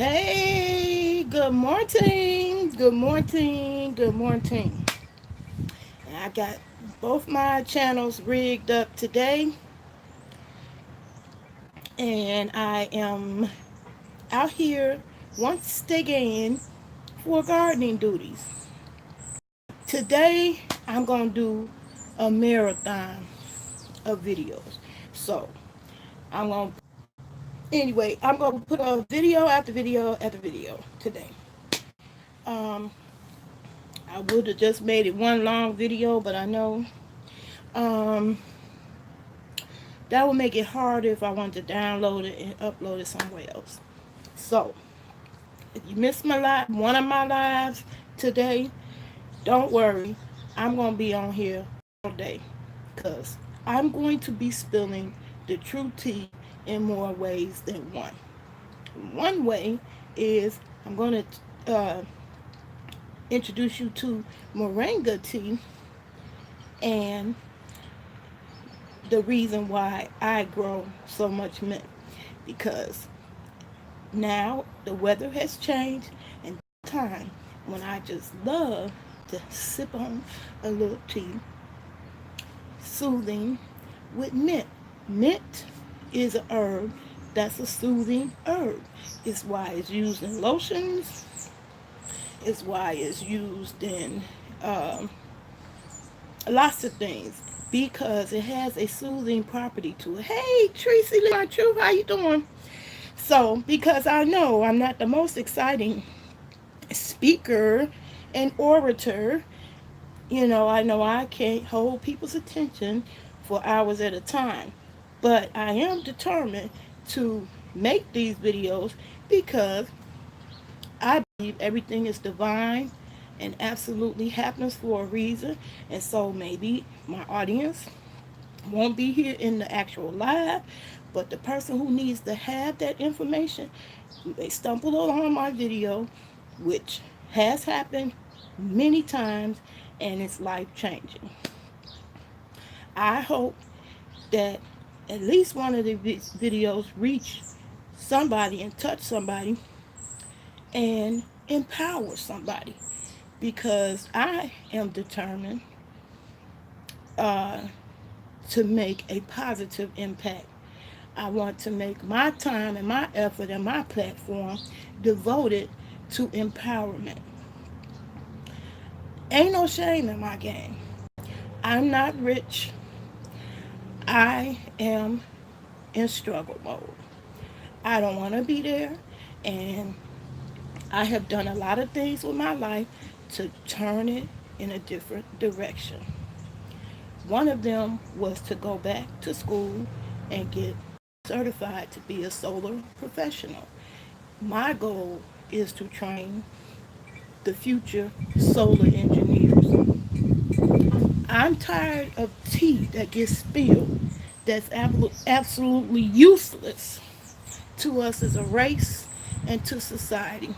Hey, good morning, good morning, good morning. I got both my channels rigged up today, and I am out here once again for gardening duties. Today, I'm going to do a marathon of videos. So, I'm going to, anyway, I'm going to put a video after video after video today. Um, I would have just made it one long video, but I know um, that would make it harder if I wanted to download it and upload it somewhere else. So, if you missed one of my lives today, don't worry. I'm going to be on here all day because I'm going to be spilling the true tea in more ways than one. One way is I'm going to introduce you to moringa tea and the reason why I grow so much mint, because now the weather has changed and time when I just love to sip on a little tea, soothing with mint. Mint is a herb that's a soothing herb. It's why it's used in lotions. It's why it's used in um, lots of things because it has a soothing property to it. Hey, Tracy, my truth, how you doing? So, because I know I'm not the most exciting speaker and orator, I know I can't hold people's attention for hours at a time, but I am determined to make these videos because I believe everything is divine and absolutely happens for a reason. And so maybe my audience won't be here in the actual live, but the person who needs to have that information, they stumble on my video, which has happened many times and it's life changing. I hope that at least one of the videos reach somebody and touch somebody and empower somebody, because I am determined uh, to make a positive impact. I want to make my time and my effort and my platform devoted to empowerment. Ain't no shame in my game. I'm not rich. I am in struggle mode. I don't want to be there, and I have done a lot of things with my life to turn it in a different direction. One of them was to go back to school and get certified to be a solar professional. My goal is to train the future solar engineers. I'm tired of tea that gets spilled that's absolutely useless to us as a race and to society.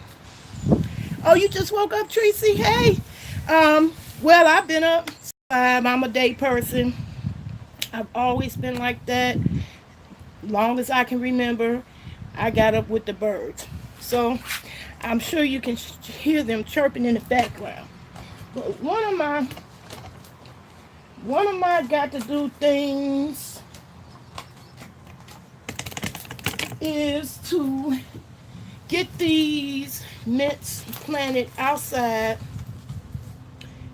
Oh, you just woke up, Tracy? Hey. Well, I've been up. I'm a day person. I've always been like that. Long as I can remember, I got up with the birds. So I'm sure you can hear them chirping in the background. But one of my got to do things is to get these mints planted outside,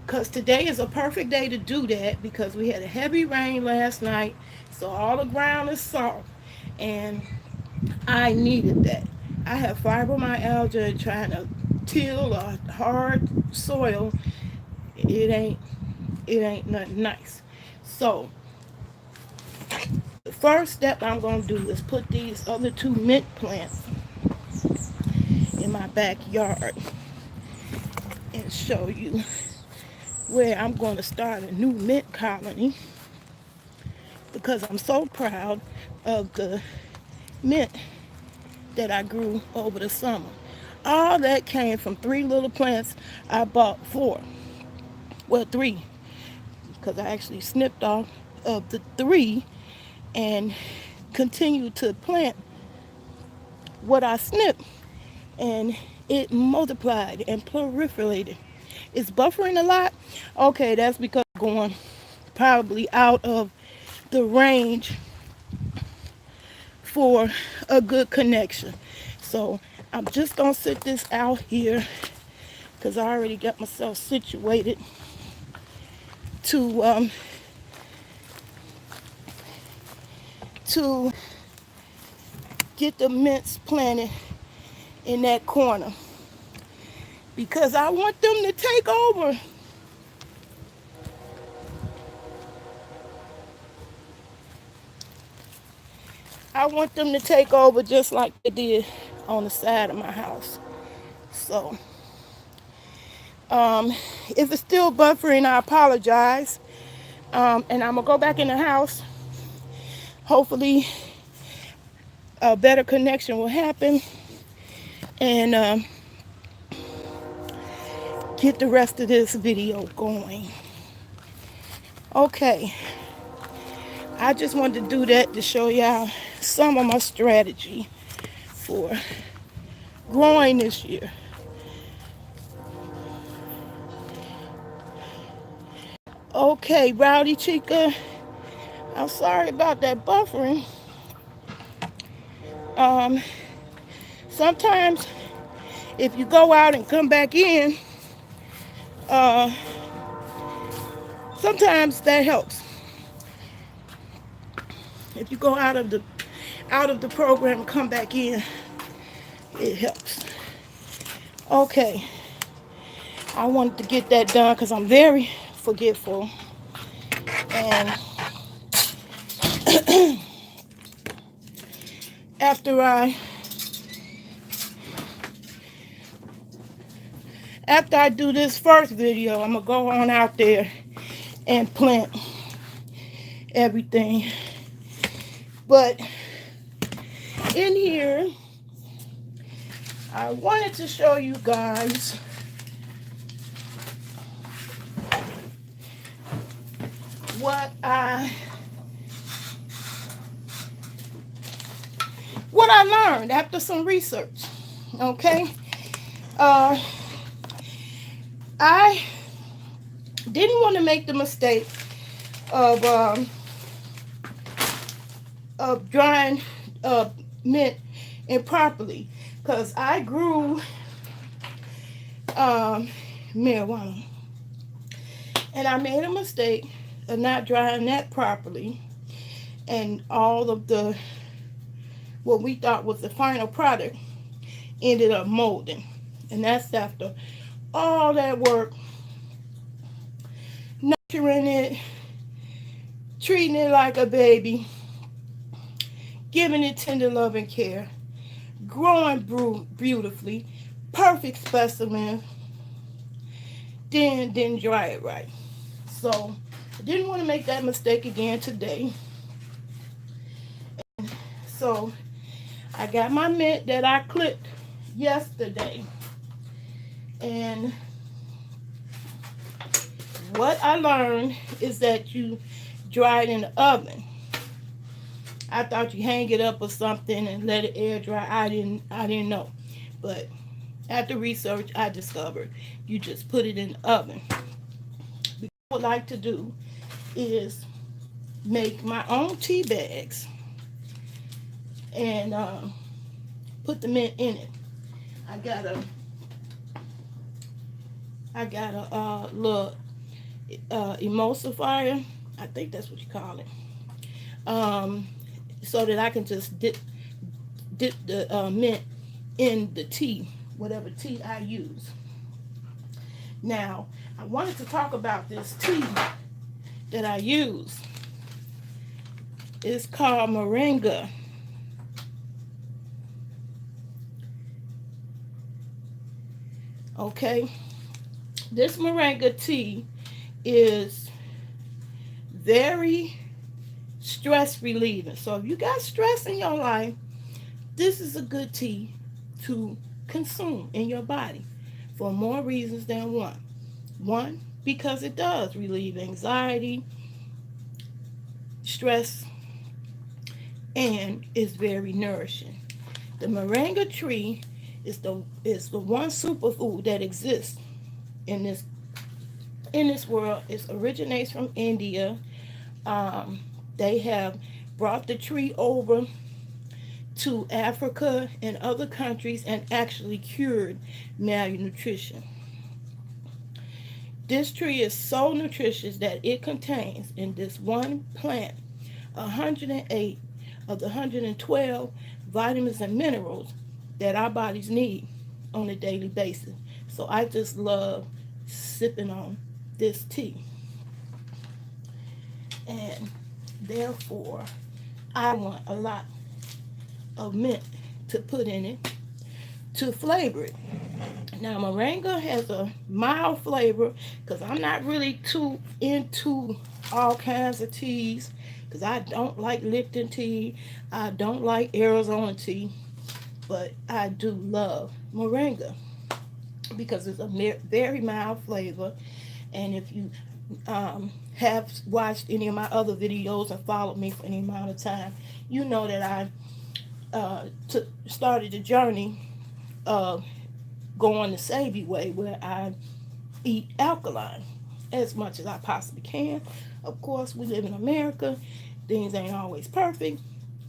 because today is a perfect day to do that because we had a heavy rain last night, so all the ground is soft and I needed that. I have fibromyalgia, and trying to till a hard soil, it ain't it ain't nothing nice. So the first step I'm gonna do is put these other two mint plants in my backyard and show you where I'm going to start a new mint colony, because I'm so proud of the mint that I grew over the summer. All that came from three little plants I bought four. Well, three, because I actually snipped off of the three and continued to plant what I snipped. and it multiplied and proliferated. It's buffering a lot. Okay, that's because I'm going probably out of the range for a good connection. So I'm just gonna sit this out here because I already got myself situated to to get the mints planted in that corner because I want them to take over. I want them to take over just like they did on the side of my house. So, if it's still buffering, I apologize. And I'm gonna go back in the house. Hopefully, a better connection will happen, and get the rest of this video going. Okay, I just wanted to do that to show y'all some of my strategy for growing this year. Okay, Rowdy Chica, I'm sorry about that buffering. Sometimes if you go out and come back in, uh, sometimes that helps. If you go out of the program and come back in, it helps. Okay, I wanted to get that done because I'm very forgetful, and after I do this first video, I'm gonna go on out there and plant everything. But in here, I wanted to show you guys what I learned after some research. Okay, I didn't want to make the mistake of drying mint improperly, because I grew marijuana, and I made a mistake of not drying that properly, and all of the what we thought was the final product ended up molding. And that's after all that work, nurturing it, treating it like a baby, giving it tender love and care, growing beautifully, perfect specimen, then didn't dry it right. So I didn't want to make that mistake again today. And so I got my mint that I clipped yesterday. And what I learned is that you dry it in the oven. I thought you hang it up or something and let it air dry. I didn't know. But after research, I discovered you just put it in the oven. What I would like to do is make my own tea bags and put the mint in it. I got a little emulsifier. I think that's what you call it. So that I can just dip the mint in the tea, whatever tea I use. Now, I wanted to talk about this tea that I use. It's called moringa. Okay, this moringa tea is very stress relieving. So if you got stress in your life, this is a good tea to consume in your body for more reasons than one. One, because it does relieve anxiety, stress, and is very nourishing. The moringa tree It's the one superfood that exists in this world. It originates from India. Um, they have brought the tree over to Africa and other countries and actually cured malnutrition. This tree is so nutritious that it contains in this one plant 108 of the 112 vitamins and minerals that our bodies need on a daily basis. So I just love sipping on this tea. And therefore, I want a lot of mint to put in it to flavor it. Now, moringa has a mild flavor because I'm not really too into all kinds of teas because I don't like Lipton tea. I don't like Arizona tea, but I do love moringa because it's a very mild flavor. And if you have watched any of my other videos and followed me for any amount of time, you know that I started the journey of going the Savvy way, where I eat alkaline as much as I possibly can. Of course, we live in America. Things ain't always perfect.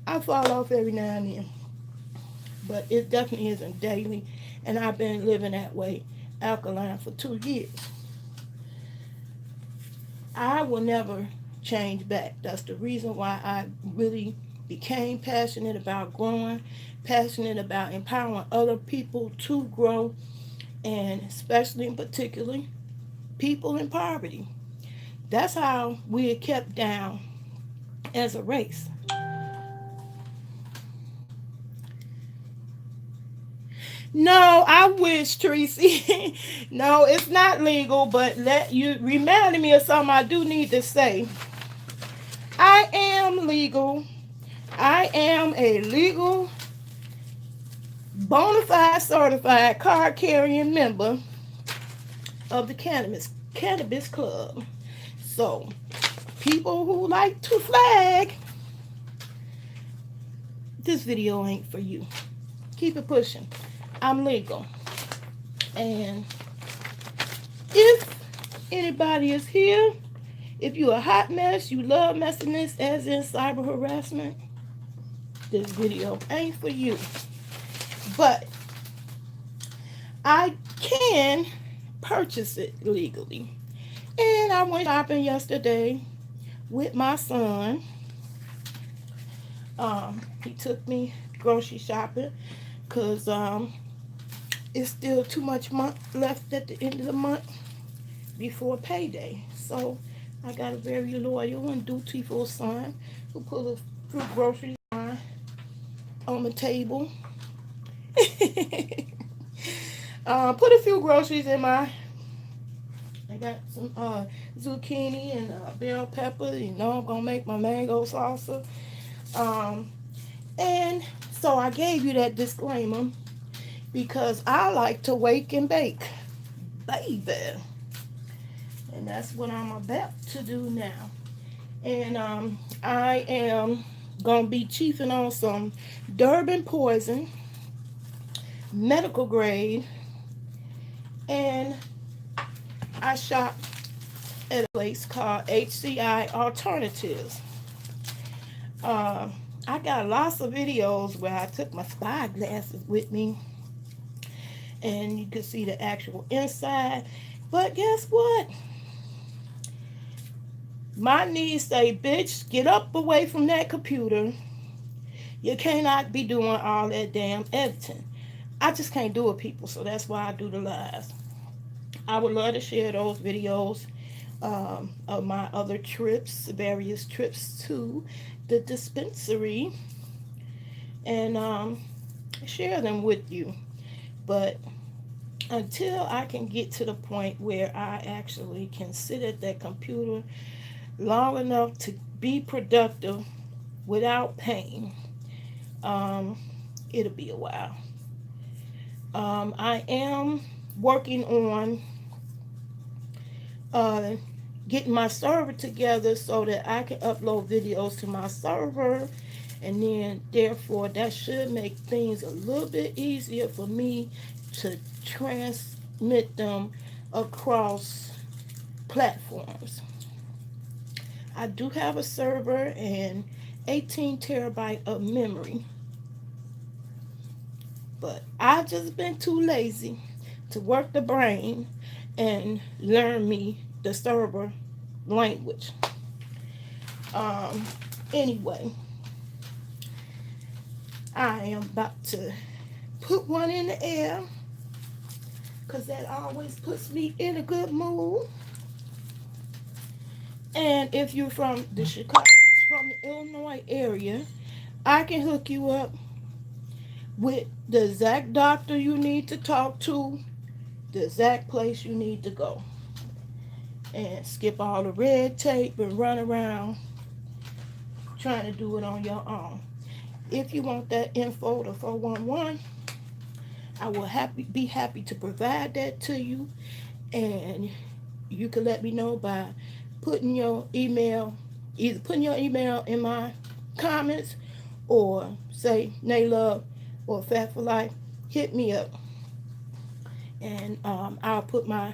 I fall off every now and then, but it definitely isn't daily. And I've been living that way, alkaline, for 2 years. I will never change back. That's the reason why I really became passionate about growing, passionate about empowering other people to grow, and especially and particularly people in poverty. That's how we are kept down as a race. No, I wish, Tracy. No, it's not legal, but let you reminded me of something I do need to say. I am legal. I am a legal, bona fide, certified card carrying member of the Cannabis Club. So, people who like to flag, this video ain't for you. Keep it pushing. I'm legal. And if anybody is here, if you're a hot mess, you love messiness, as in cyber harassment, this video ain't for you. But I can purchase it legally. And I went shopping yesterday with my son. He took me grocery shopping because it's still too much month left at the end of the month before payday. So I got a very loyal and dutiful son who put a few groceries on the table. Put a few groceries in my. I got some zucchini and bell pepper. You know, I'm gonna make my mango salsa. And so I gave you that disclaimer because I like to wake and bake, baby. And that's what I'm about to do now. And I am gonna be chiefing on some Durban poison, medical grade, and I shop at a place called HCI Alternatives. I got lots of videos where I took my spy glasses with me and you can see the actual inside. But guess what? My knees say, bitch, get up away from that computer. You cannot be doing all that damn editing. I just can't do it, people, so that's why I do the lives. I would love to share those videos of my other trips, various trips to the dispensary, and share them with you. But until I can get to the point where I actually can sit at that computer long enough to be productive without pain, it'll be a while. I am working on getting my server together so that I can upload videos to my server And then, therefore, that should make things a little bit easier for me to transmit them across platforms. I do have a server and 18 terabyte of memory, but I've just been too lazy to work the brain and learn me the server language. Um, anyway, I am about to put one in the air because that always puts me in a good mood. And if you're from the Illinois area, I can hook you up with the exact doctor you need to talk to, the exact place you need to go, and skip all the red tape and run around trying to do it on your own. If you want that info, the 411, I will be happy to provide that to you, and you can let me know by putting your email, either putting your email in my comments or say Naylove or Fat for Life. Hit me up, and I'll put my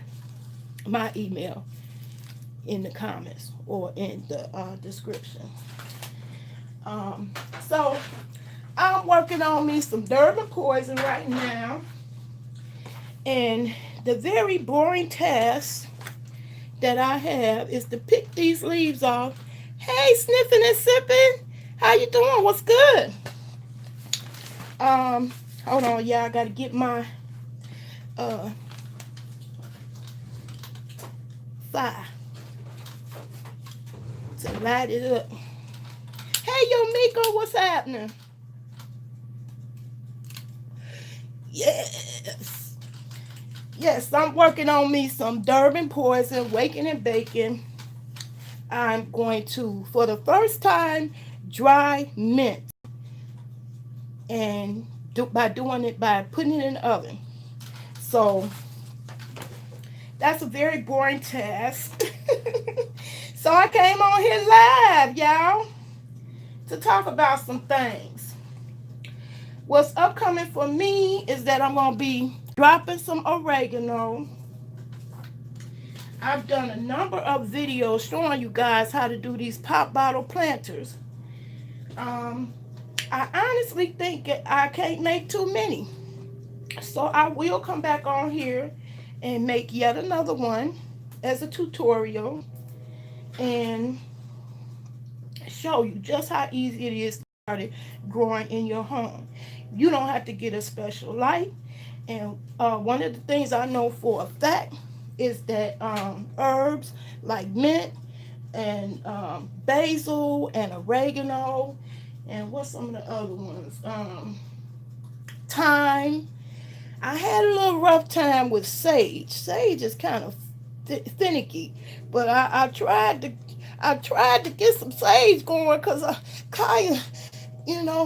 email in the comments or in the description. So I'm working on me some Durban poison right now, and the very boring task that I have is to pick these leaves off. Hey, sniffing and sipping, how you doing? What's good? Hold on, y'all. I gotta get my fire to light it up. Hey, yo, Miko, what's happening? Yes, I'm working on me some Durban poison, waking and baking. I'm going to, for the first time, dry mint, and by putting it in the oven. So that's a very boring task. So I came on here live, y'all, to talk about some things. What's upcoming for me is that I'm going to be dropping some oregano. I've done a number of videos showing you guys how to do these pop bottle planters. I honestly think I can't make too many. So I will come back on here and make yet another one as a tutorial and show you just how easy it is to start growing in your home. You don't have to get a special light. And one of the things I know for a fact is that herbs like mint and basil and oregano, and what's some of the other ones? Thyme. I had a little rough time with sage. Sage is kind of finicky, but I tried to get some sage going because Kaya,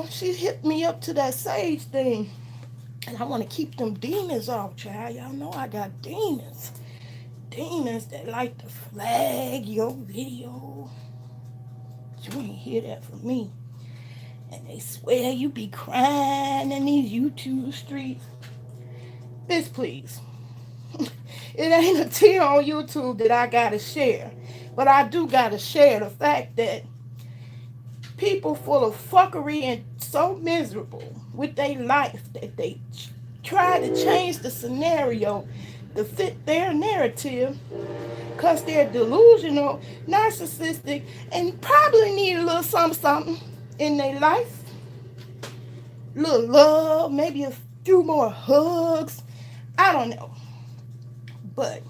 she hit me up to that sage thing, and I want to keep them demons off, child. Y'all know I got demons that like to flag your video. You ain't hear that from me. And they swear you be crying in these YouTube streets. Bitch, please. It ain't a tear on YouTube that I gotta share. But I do gotta share the fact that people full of fuckery and so miserable with their life that they try to change the scenario to fit their narrative because they're delusional, narcissistic, and probably need a little something in their life. A little love, maybe a few more hugs. I don't know. But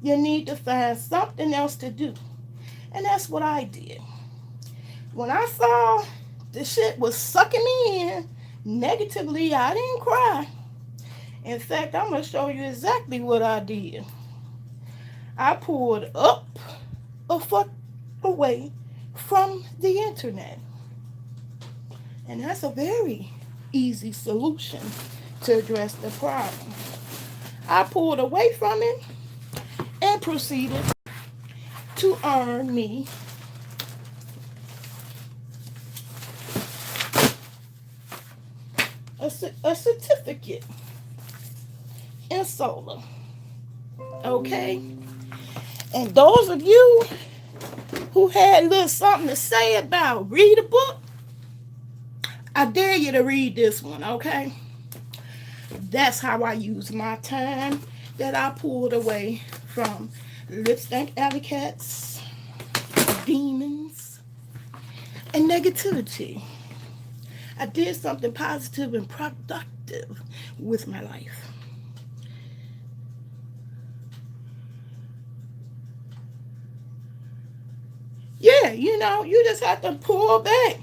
you need to find something else to do. And that's what I did. When I saw the shit was sucking me in negatively, I didn't cry. In fact, I'm going to show you exactly what I did. I pulled up a fuck away from the internet. And that's a very easy solution to address the problem. I pulled away from it and proceeded to earn me a certificate in solar. Okay? And those of you who had a little something to say about read a book, I dare you to read this one, okay? That's how I use my time that I pulled away from lipstick alley cats, demons, and negativity. I did something positive and productive with my life. Yeah, you just have to pull back.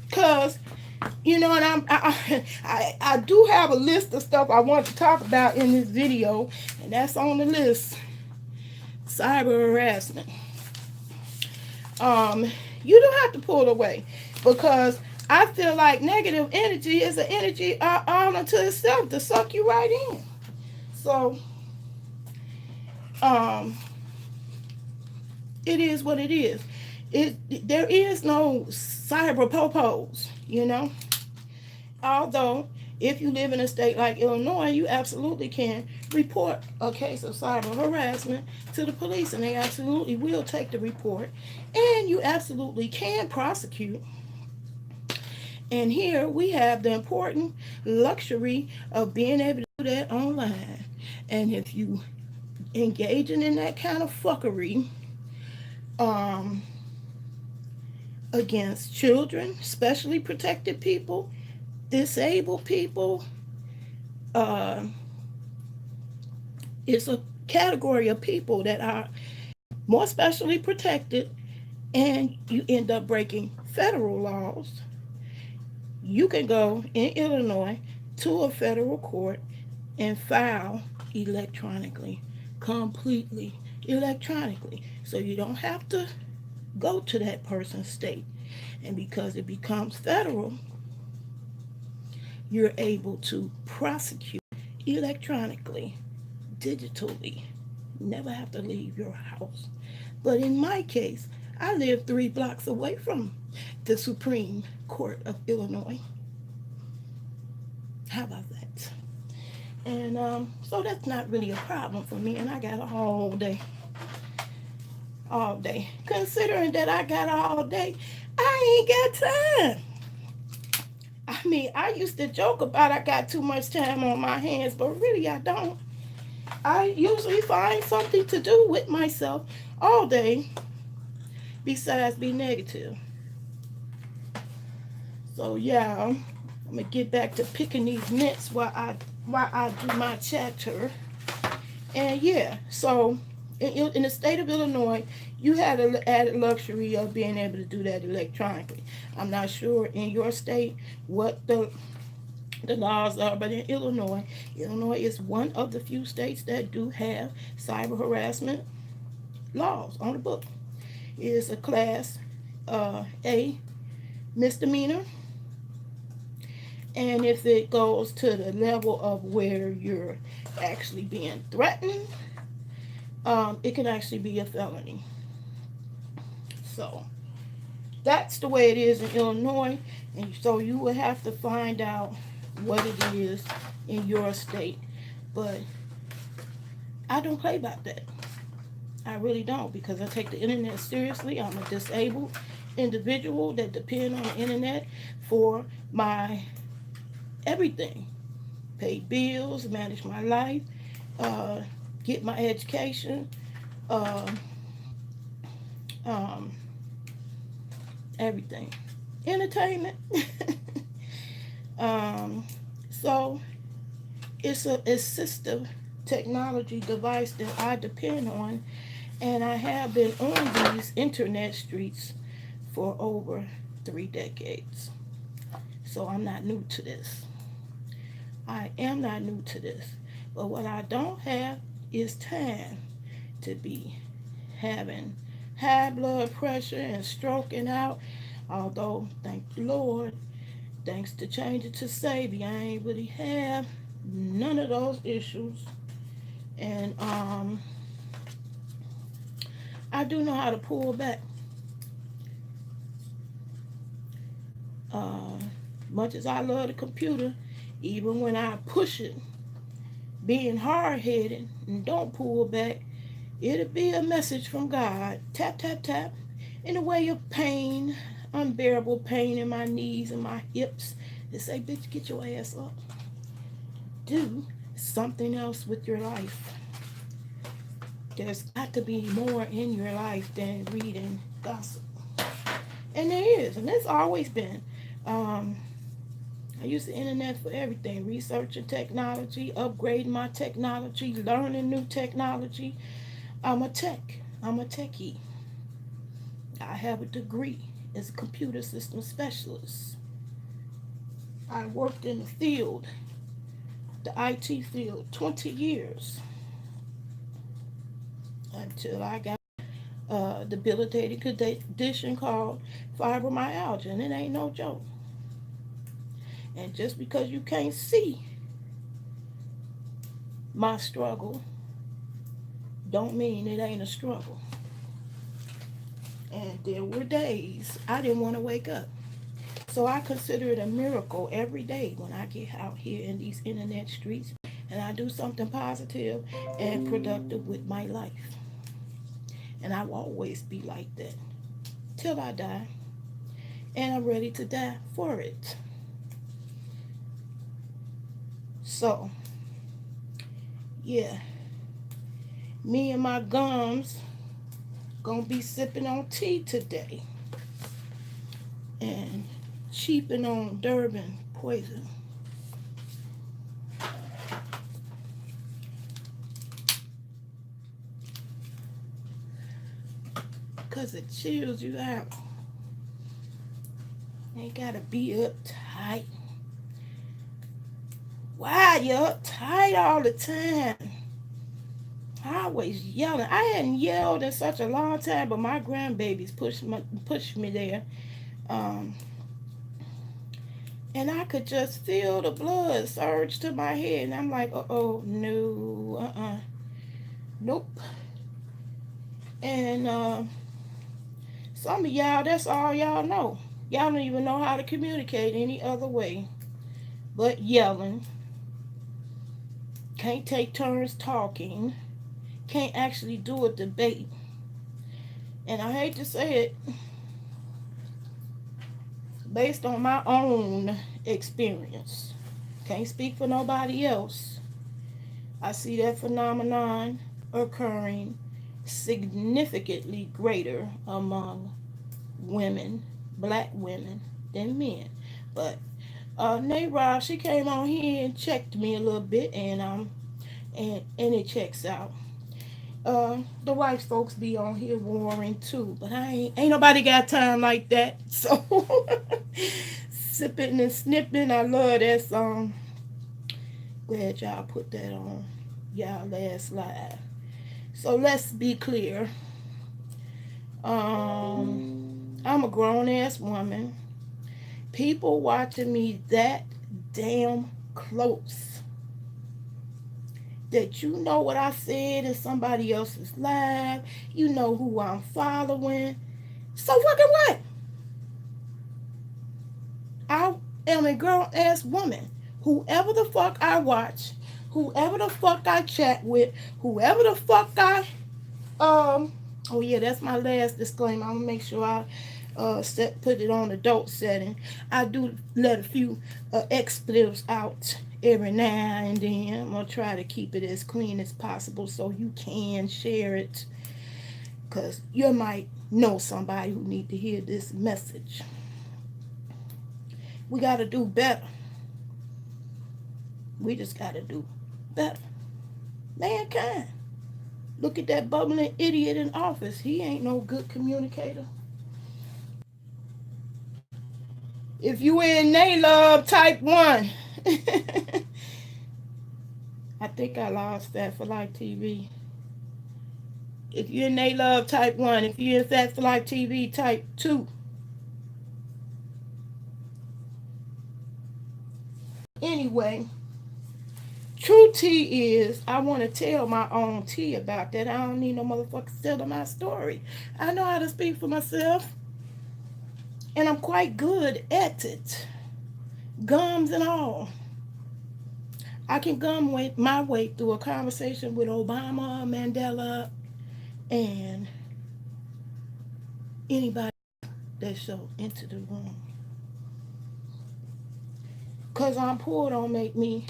Because, and I do have a list of stuff I want to talk about in this video, and that's on the list. Cyber harassment. Um, you don't have to pull away because I feel like negative energy is an energy all unto itself to suck you right in. So, um, it is what it is. There is no cyber popos, Although, if you live in a state like Illinois, you absolutely can report a case of cyber harassment to the police, and they absolutely will take the report, and you absolutely can prosecute. And here we have the important luxury of being able to do that online. And if you engaging in that kind of fuckery, um, against children, specially protected people, disabled people, uh, it's a category of people that are more specially protected, and you end up breaking federal laws. You can go in Illinois to a federal court and file electronically, completely electronically. So you don't have to go to that person's state. And because it becomes federal, you're able to prosecute electronically, digitally. Never have to leave your house. But in my case, I live 3 blocks away from the Supreme Court of Illinois. How about that? And so that's not really a problem for me. And I got all day. All day. Considering that I got all day, I ain't got time. I mean, I used to joke about I got too much time on my hands, but really I don't. I usually find something to do with myself all day besides be negative. So yeah, I'm gonna get back to picking these mints while I do my chatter. And yeah, so in the state of Illinois, you had an added luxury of being able to do that electronically. I'm not sure in your state what the laws are, but in Illinois is one of the few states that do have cyber harassment laws on the book. It is a class A misdemeanor, and if it goes to the level of where you're actually being threatened, it can actually be a felony. So that's the way it is in Illinois, and so you will have to find out what it is in your state. But I don't play about that. I really don't, because I take the internet seriously. I'm a disabled individual that depend on the internet for my everything. Pay bills, manage my life, uh, get my education, uh, um, everything. Entertainment. um, so it's a assistive technology device that I depend on, and I have been on these internet streets for over 3 decades. So I'm not new to this. I am not new to this. But what I don't have is time to be having high blood pressure and stroking out. Although, thank the Lord, thanks to changing to Savior, I ain't really have none of those issues. And I do know how to pull back. Uh, much as I love the computer, Even when I push it, being hard-headed and don't pull back, it'll be a message from God. Tap, tap, tap. In a way of pain, unbearable pain in my knees and my hips. They say, bitch, get your ass up. Do something else with your life. There's got to be more in your life than reading gossip. And there is, and there's always been. Um, I use the internet for everything, researching technology, upgrading my technology, learning new technology. I'm a tech. I'm a techie. I have a degree as a computer system specialist. I worked in the field, the IT field, 20 years until I got a debilitating condition called fibromyalgia, and it ain't no joke. And just because you can't see my struggle, don't mean it ain't a struggle. And there were days I didn't want to wake up. So I consider it a miracle every day when I get out here in these internet streets and I do something positive and productive with my life. And I will always be like that till I die. And I'm ready to die for it. So, yeah, me and my gums gonna be sipping on tea today and cheaping on Durban poison. Cause it chills you out. Ain't gotta be uptight. Why you uptight all the time? Always yelling. I hadn't yelled in such a long time, but my grandbabies pushed me there. Um, and I could just feel the blood surge to my head, and I'm like, oh no, nope. And some of y'all, that's all y'all know. Y'all don't even know how to communicate any other way but yelling. Can't take turns talking. Can't actually do a debate. And I hate to say it, based on my own experience, can't speak for nobody else, I see that phenomenon occurring significantly greater among women, black women, than men. But Nate Rob, she came on here and checked me a little bit, and it checks out. The white folks be on here warring too, but I ain't nobody got time like that. So sipping and snipping, I love that song. Glad y'all put that on y'all last live. So let's be clear. I'm a grown ass woman. People watching me that damn close that you know what I said in somebody else's live, you know who I'm following. So fucking what? I am a grown ass woman. Whoever the fuck I watch, whoever the fuck I chat with, whoever the fuck I oh yeah, that's my last disclaimer. I'm gonna make sure I put it on adult setting. I do let a few expletives out every now and then. I'm gonna try to keep it as clean as possible so you can share it, because you might know somebody who need to hear this message. We gotta do better. We just gotta do better. Mankind. Look at that bubbling idiot in office. He ain't no good communicator. If you in Love type 1. I think I lost that for Life TV. If you're in Love type 1, if you're in Fat for Life TV type 2. Anyway, true tea is, I want to tell my own tea about that. I don't need no motherfucker telling my story. I know how to speak for myself. And I'm quite good at it. Gums and all. I can gum my way through a conversation with Obama, Mandela, and anybody that show into the room. Cause I'm poor don't make me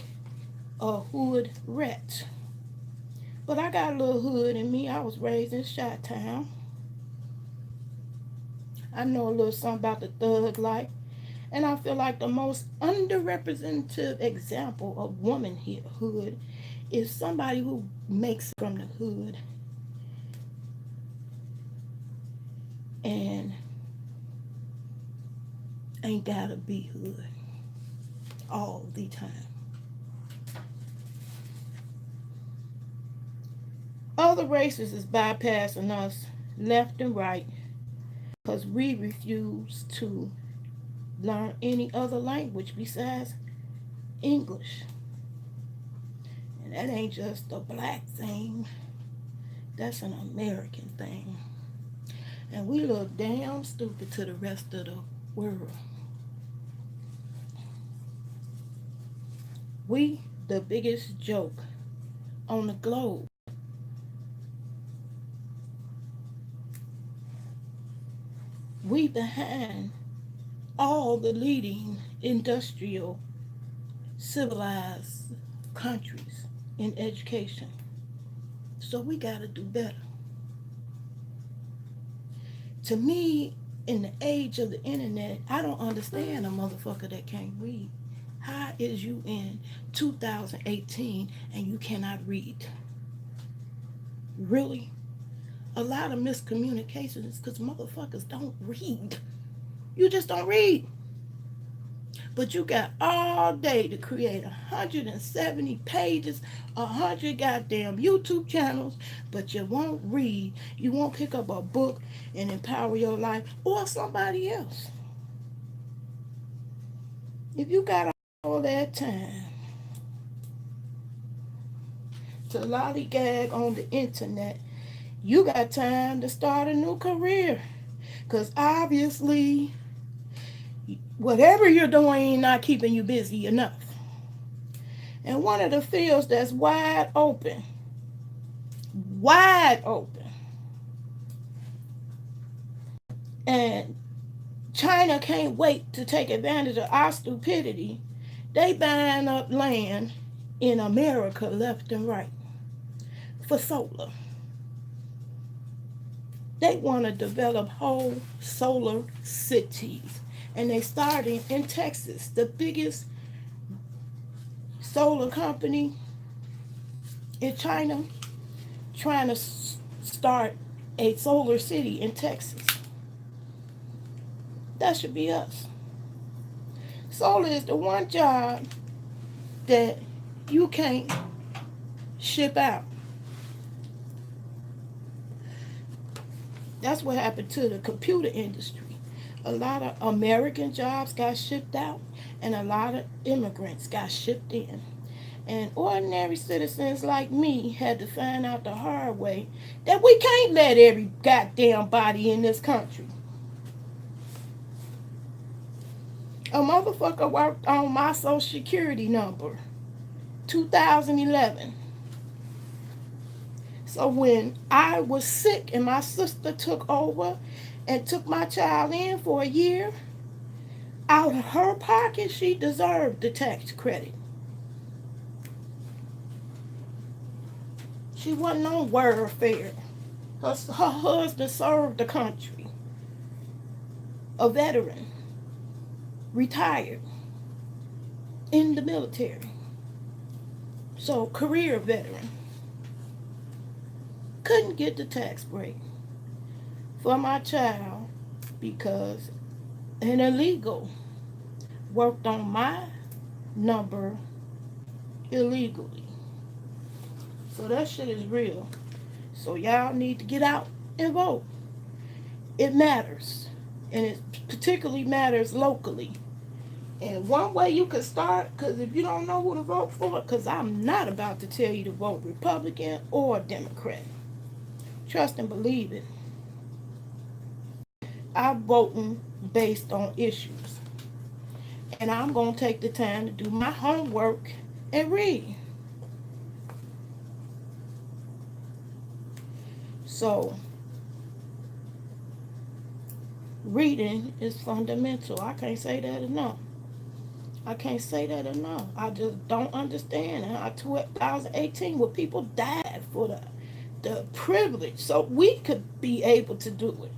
a hood rat. But I got a little hood in me. I was raised in Shot Town. I know a little something about the thug life. And I feel like the most underrepresented example of womanhood is somebody who makes it from the hood and ain't gotta be hood all the time. Other races is bypassing us left and right because we refuse to learn any other language besides English. And that ain't just a black thing, that's an American thing. And we look damn stupid to the rest of the world. We the biggest joke on the globe. We behind all the leading industrial civilized countries in education. So we gotta do better. To me, in the age of the internet, I don't understand a motherfucker that can't read. How is you in 2018 and you cannot read? Really? A lot of miscommunication is because motherfuckers don't read. You just don't read. But you got all day to create 170 pages, 100 goddamn YouTube channels, but you won't read. You won't pick up a book and empower your life or somebody else. If you got all that time to lollygag on the internet, you got time to start a new career. Because obviously, whatever you're doing ain't not keeping you busy enough. And one of the fields that's wide open, and China can't wait to take advantage of our stupidity. They buying up land in America left and right for solar. They want to develop whole solar cities. And they starting in Texas, the biggest solar company in China, trying to start a solar city in Texas. That should be us. Solar is the one job that you can't ship out. That's what happened to the computer industry. A lot of American jobs got shipped out, and a lot of immigrants got shipped in. And ordinary citizens like me had to find out the hard way that we can't let every goddamn body in this country. A motherfucker worked on my social security number 2011. So when I was sick and my sister took over and took my child in for a year, out of her pocket, she deserved the tax credit. She wasn't on welfare. Her husband served the country. A veteran, retired, in the military. So, career veteran. Couldn't get the tax break for my child because an illegal worked on my number illegally. So that shit is real. So y'all need to get out and vote. It matters. And it particularly matters locally. And one way you could start, because if you don't know who to vote for, because I'm not about to tell you to vote Republican or Democrat. Trust and believe it. I'm voting based on issues. And I'm going to take the time to do my homework and read. So reading is fundamental. I can't say that enough. I can't say that enough. I just don't understand how 2018 where people died for the privilege so we could be able to do it.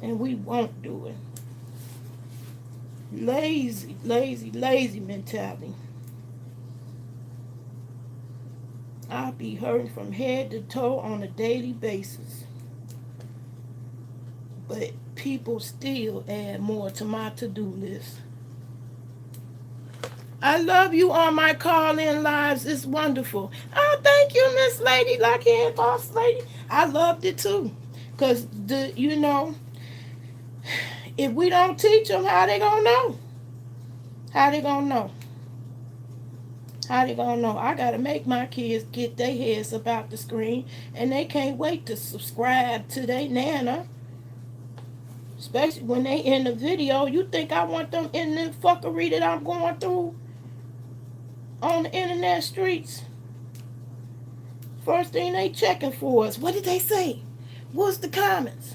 And we won't do it. Lazy, lazy, lazy mentality. I'll be hurting from head to toe on a daily basis. But people still add more to my to-do list. I love you on my call-in lives. It's wonderful. Oh, thank you, Miss Lady, Lockhead Boss Lady. I loved it too. Because, if we don't teach them, how they gonna know? How they gonna know? How they gonna know? I gotta make my kids get their heads about the screen, and they can't wait to subscribe to their nana. Especially when they in the video. You think I want them in the fuckery that I'm going through on the internet streets? First thing they checking for us. What did they say? What's the comments?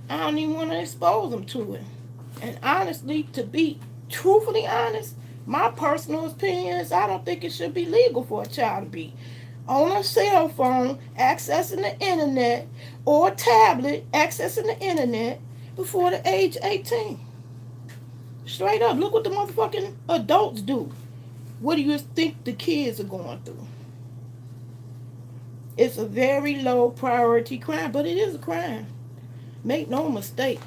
I don't even want to expose them to it. And honestly, to be truthfully honest, my personal opinion is I don't think it should be legal for a child to be on a cell phone accessing the internet or a tablet accessing the internet before the age 18. Straight up, look what the motherfucking adults do. What do you think the kids are going through? It's a very low priority crime, but it is a crime. Make no mistake.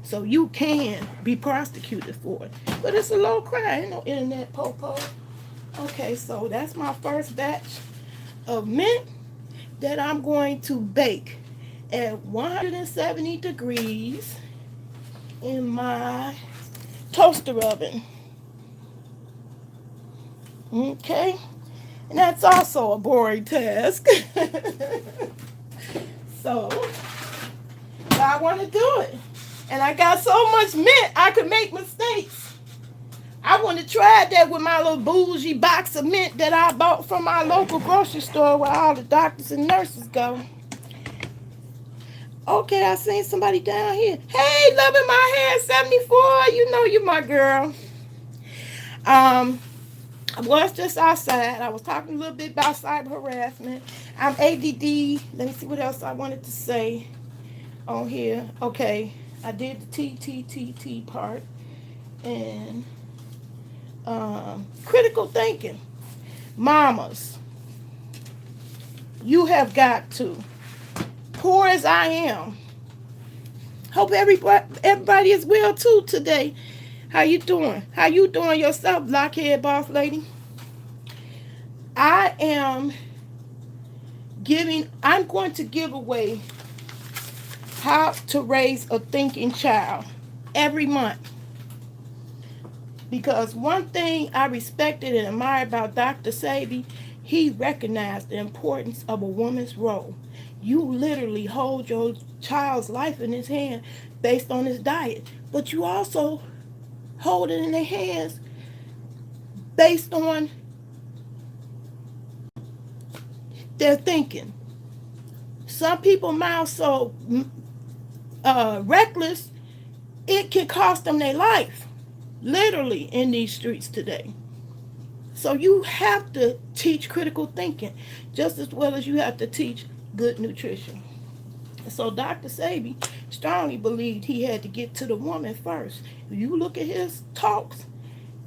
So you can be prosecuted for it. But it's a low crime. Ain't no internet popo. Okay, so that's my first batch of mint that I'm going to bake at 170 degrees in my toaster oven. Okay? And that's also a boring task. So, I want to do it. And I got so much mint, I could make mistakes. I want to try that with my little bougie box of mint that I bought from my local grocery store where all the doctors and nurses go. Okay, I seen somebody down here. Hey, loving my hair 74. You know you my girl. I was just outside. I was talking a little bit about cyber harassment. I'm ADD. Let me see what else I wanted to say on here. Okay, I did the TTTT part. And critical thinking. Mamas, you have got to. Poor as I am. Hope everybody is well too today. How you doing? How you doing yourself, Lockhead Boss Lady? I'm going to give away how to raise a thinking child every month. Because one thing I respected and admired about Dr. Sebi, he recognized the importance of a woman's role. You literally hold your child's life in his hand based on his diet. But you also hold it in their hands based on their thinking. Some people mouth so reckless, it can cost them their life. Literally in these streets today. So you have to teach critical thinking just as well as you have to teach good nutrition. So Dr. Sebi strongly believed he had to get to the woman first. If you look at his talks,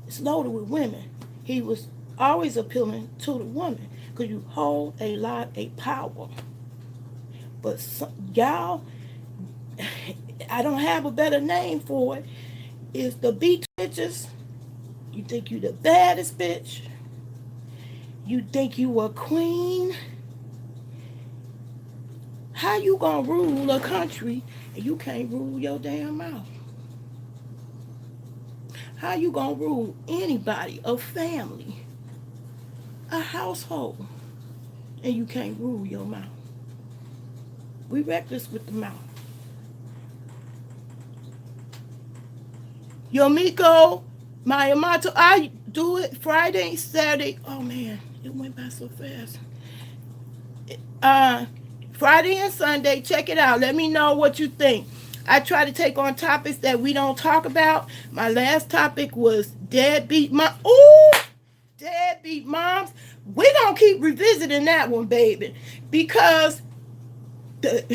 it's loaded with women. He was always appealing to the woman because you hold a lot of power. But y'all, I don't have a better name for it, is the beach bitches. You think you the baddest bitch. You think you a queen. How you gonna rule a country and you can't rule your damn mouth? How you gonna rule anybody, a family, a household, and you can't rule your mouth? We reckless with the mouth. Yomiko, my Yamato, I do it Friday, Saturday. Oh man, it went by so fast. Uh, Friday and Sunday, check it out. Let me know what you think. I try to take on topics that we don't talk about. My last topic was deadbeat mom. Ooh, deadbeat moms. We're gonna keep revisiting that one, baby, because the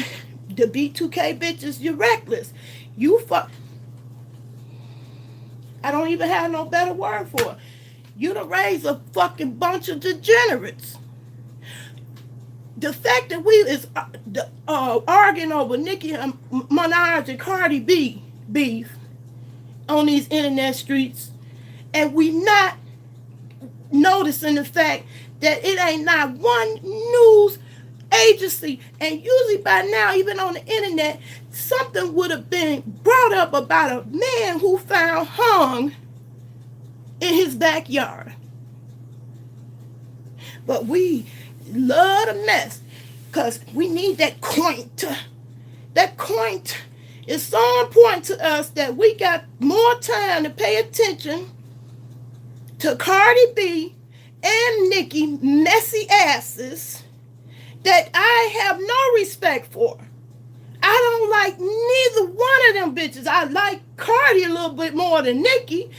the B2K bitches, you're reckless. You fuck. I don't even have no better word for it. You done raised a fucking bunch of degenerates. The fact that we is arguing over Nicki Minaj and Cardi B beef on these internet streets, and we not noticing the fact that it ain't not one news agency, and usually by now, even on the internet, something would have been brought up about a man who found hung in his backyard. But we love to mess because we need that quaint. That quaint is so important to us that we got more time to pay attention to Cardi B and Nicki messy asses that I have no respect for. I don't like neither one of them bitches. I like Cardi a little bit more than Nicki,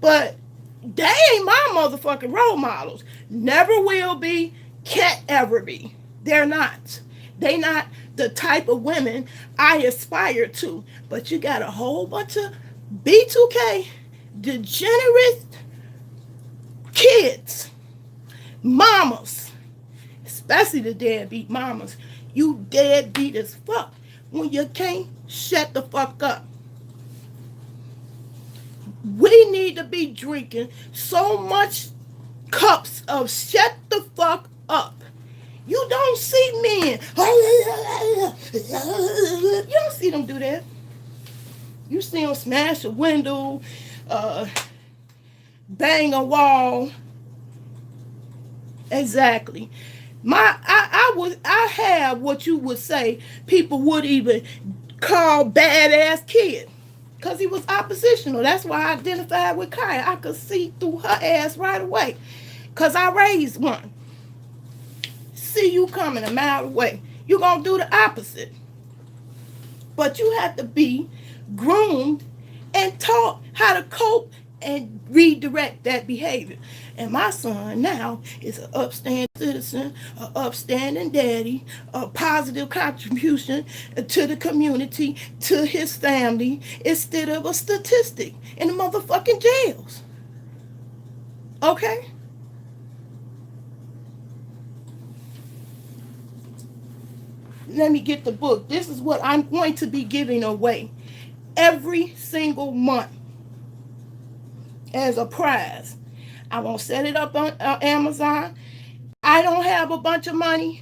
but they ain't my motherfucking role models. Never will be, can't ever be. They're not. They not the type of women I aspire to. But you got a whole bunch of B2K degenerate kids, mamas, especially the deadbeat mamas. You deadbeat as fuck when you can't shut the fuck up. We need to be drinking so much cups of shut the fuck up. You don't see men. You don't see them do that. You see them smash a window, bang a wall. Exactly. I have what you would say people would even call badass kid. Because he was oppositional. That's why I identified with Kaya. I could see through her ass right away. Because I raised one. See you coming a mile away. You're going to do the opposite. But you have to be groomed and taught how to cope and redirect that behavior. And my son now is an upstanding citizen, an upstanding daddy, a positive contribution to the community, to his family, instead of a statistic in the motherfucking jails. Okay? Let me get the book. This is what I'm going to be giving away every single month as a prize. I won't set it up on Amazon. I don't have a bunch of money.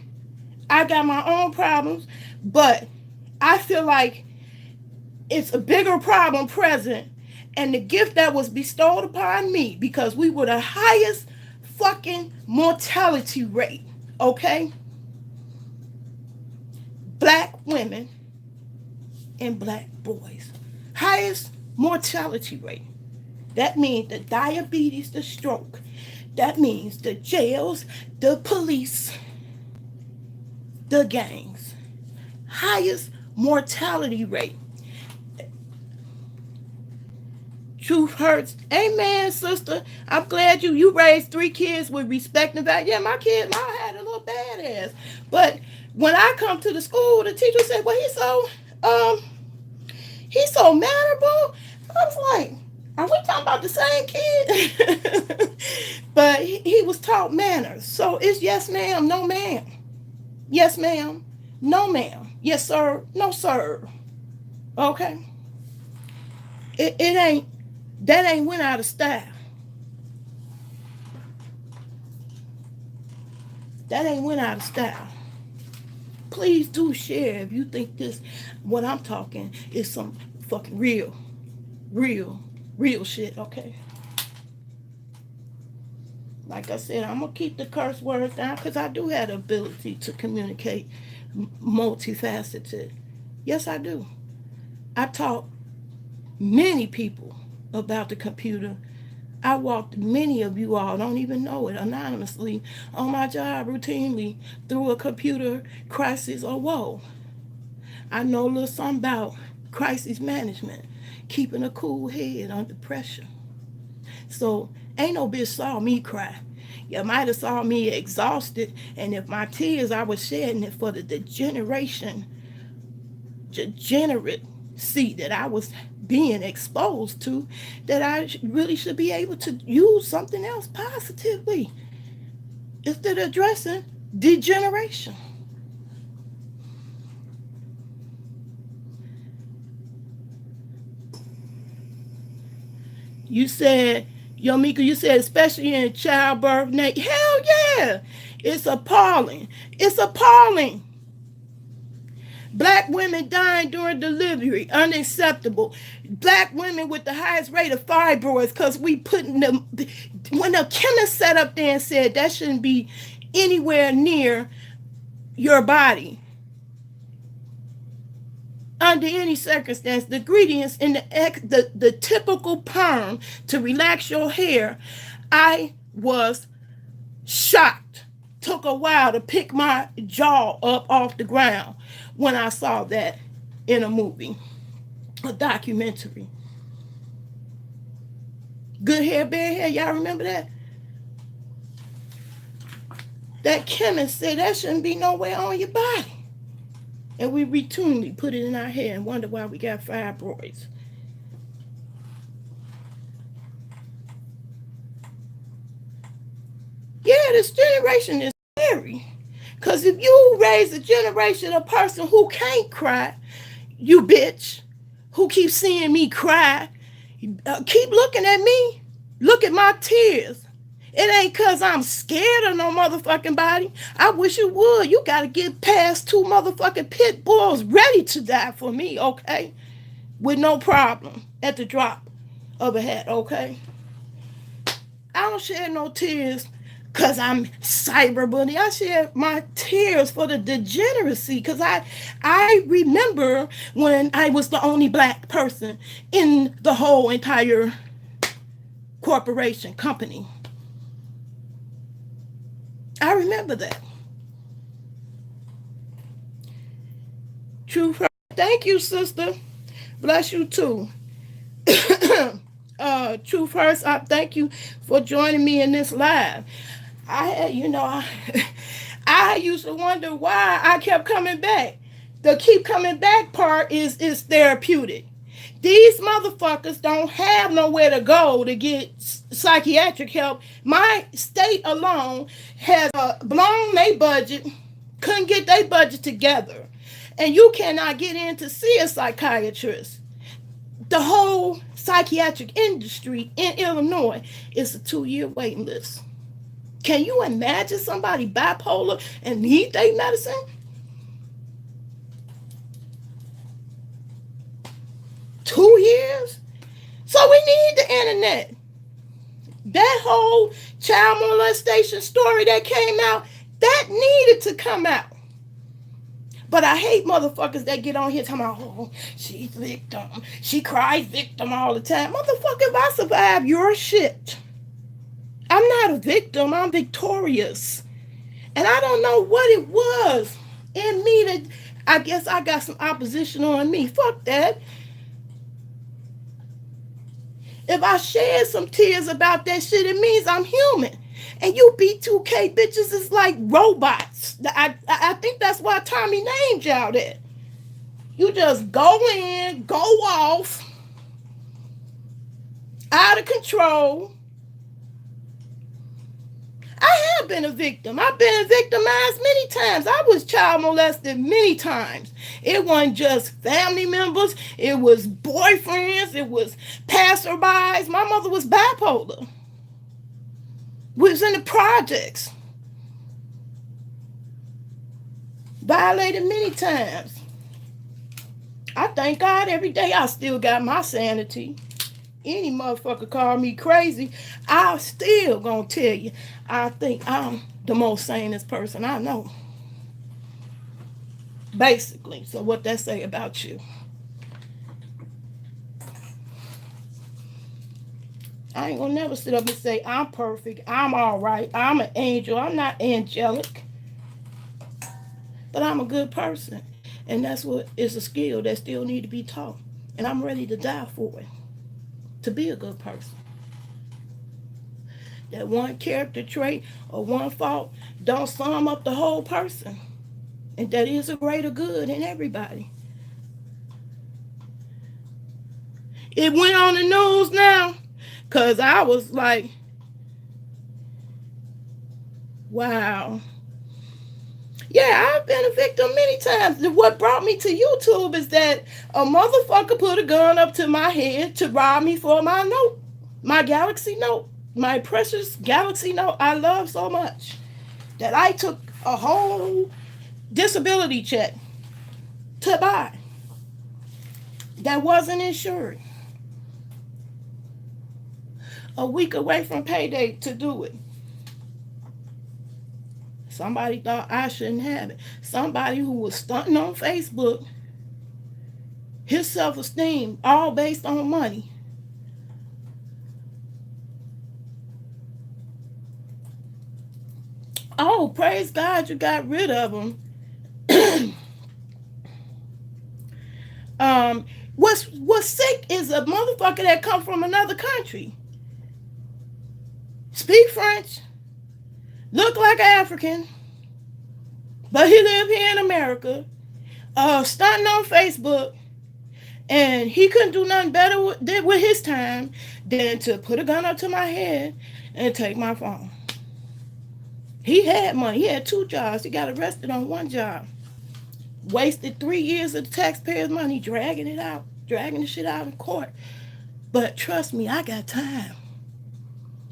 I got my own problems, but I feel like it's a bigger problem present, and the gift that was bestowed upon me, because we were the highest fucking mortality rate, okay? Black women and black boys. Highest mortality rate. That means the diabetes, the stroke. That means the jails, the police, the gangs. Highest mortality rate. Truth hurts. Amen, sister. I'm glad you raised 3 kids with respect and value. Yeah, my kid, I had a little badass. But when I come to the school, the teacher said, well, he's so mannerable. I was like, are we talking about the same kid? But he was taught manners. So it's yes, ma'am, no, ma'am. Yes, ma'am, no, ma'am. Yes, sir, no, sir. Okay? That ain't went out of style. That ain't went out of style. Please do share if you think what I'm talking is some fucking real shit, okay? Like I said, I'm going to keep the curse words down because I do have the ability to communicate multifaceted. Yes, I do. I taught many people about the computer. I walked, many of you all don't even know it, anonymously on my job routinely through a computer crisis or woe. I know a little something about crisis management, keeping a cool head under pressure. So ain't no bitch saw me cry. You might have saw me exhausted, and if my tears I was shedding it for the degenerate seat that I was being exposed to, that I really should be able to use something else positively instead of addressing degeneration. You said, Yomika, you said especially in childbirth. Hell yeah. It's appalling. It's appalling. Black women dying during delivery, unacceptable. Black women with the highest rate of fibroids because we putting them, when the chemist sat up there and said that shouldn't be anywhere near your body under any circumstance, the ingredients in the typical perm to relax your hair, I was shocked. Took a while to pick my jaw up off the ground when I saw that in a movie, a documentary. Good hair, bad hair. Y'all remember that? That chemist said that shouldn't be nowhere on your body. And we routinely put it in our hair and wonder why we got fibroids. Yeah, this generation is scary. Because if you raise a generation of person who can't cry, you bitch, who keeps seeing me cry, keep looking at me. Look at my tears. It ain't because I'm scared of no motherfucking body. I wish you would. You got to get past two motherfucking pit bulls ready to die for me, okay? With no problem at the drop of a hat, okay? I don't shed no tears because I'm cyberbullying. I shed my tears for the degeneracy because I remember when I was the only black person in the whole entire corporation company. I remember that. True. Thank you, sister. Bless you too. True first, I thank you for joining me in this live. I used to wonder why I kept coming back. The keep coming back part is therapeutic. These motherfuckers don't have nowhere to go to get psychiatric help. My state alone has blown their budget, couldn't get their budget together. And you cannot get in to see a psychiatrist. The whole psychiatric industry in Illinois is a 2-year waiting list. Can you imagine somebody bipolar and need their medicine? Two years? So we need the internet. That whole child molestation story that came out, that needed to come out. But I hate motherfuckers that get on here talking about, oh, she's victim. She cries victim all the time. Motherfucker, if I survive your shit, I'm not a victim. I'm victorious. And I don't know what it was in me that I guess I got some opposition on me. Fuck that. If I shed some tears about that shit, it means I'm human. And you B2K bitches is like robots. I think that's why Tommy named y'all that. You just go in, go off, out of control. I have been a victim. I've been victimized many times. I was child molested many times. It wasn't just family members. It was boyfriends. It was passerbys. My mother was bipolar. We was in the projects. Violated many times. I thank God every day I still got my sanity. Any motherfucker call me crazy, I still gonna tell you I think I'm the most sanest person I know. Basically. So what that say about you? I ain't gonna never sit up and say I'm perfect, I'm all right, I'm an angel. I'm not angelic, but I'm a good person, and that's what is a skill that still need to be taught. And I'm ready to die for it, to be a good person. That one character trait or one fault don't sum up the whole person, and that is a greater good in everybody. It went on the news now, cause I was like, wow. Yeah, I've been a victim many times. What brought me to YouTube is that a motherfucker put a gun up to my head to rob me for my note, my Galaxy Note, my precious Galaxy Note I love so much that I took a whole disability check to buy that wasn't insured. A week away from payday to do it. Somebody thought I shouldn't have it. Somebody who was stunting on Facebook, his self-esteem all based on money. Oh, praise God, you got rid of him. um, what's sick is a motherfucker that come from another country, speak French, look like an African, but he live here in America, stunting on Facebook, and he couldn't do nothing better with his time than to put a gun up to my head and take my phone. He had money. He had 2 jobs. He got arrested on 1 job. Wasted 3 years of the taxpayers' money dragging it out, dragging the shit out in court. But trust me, I got time.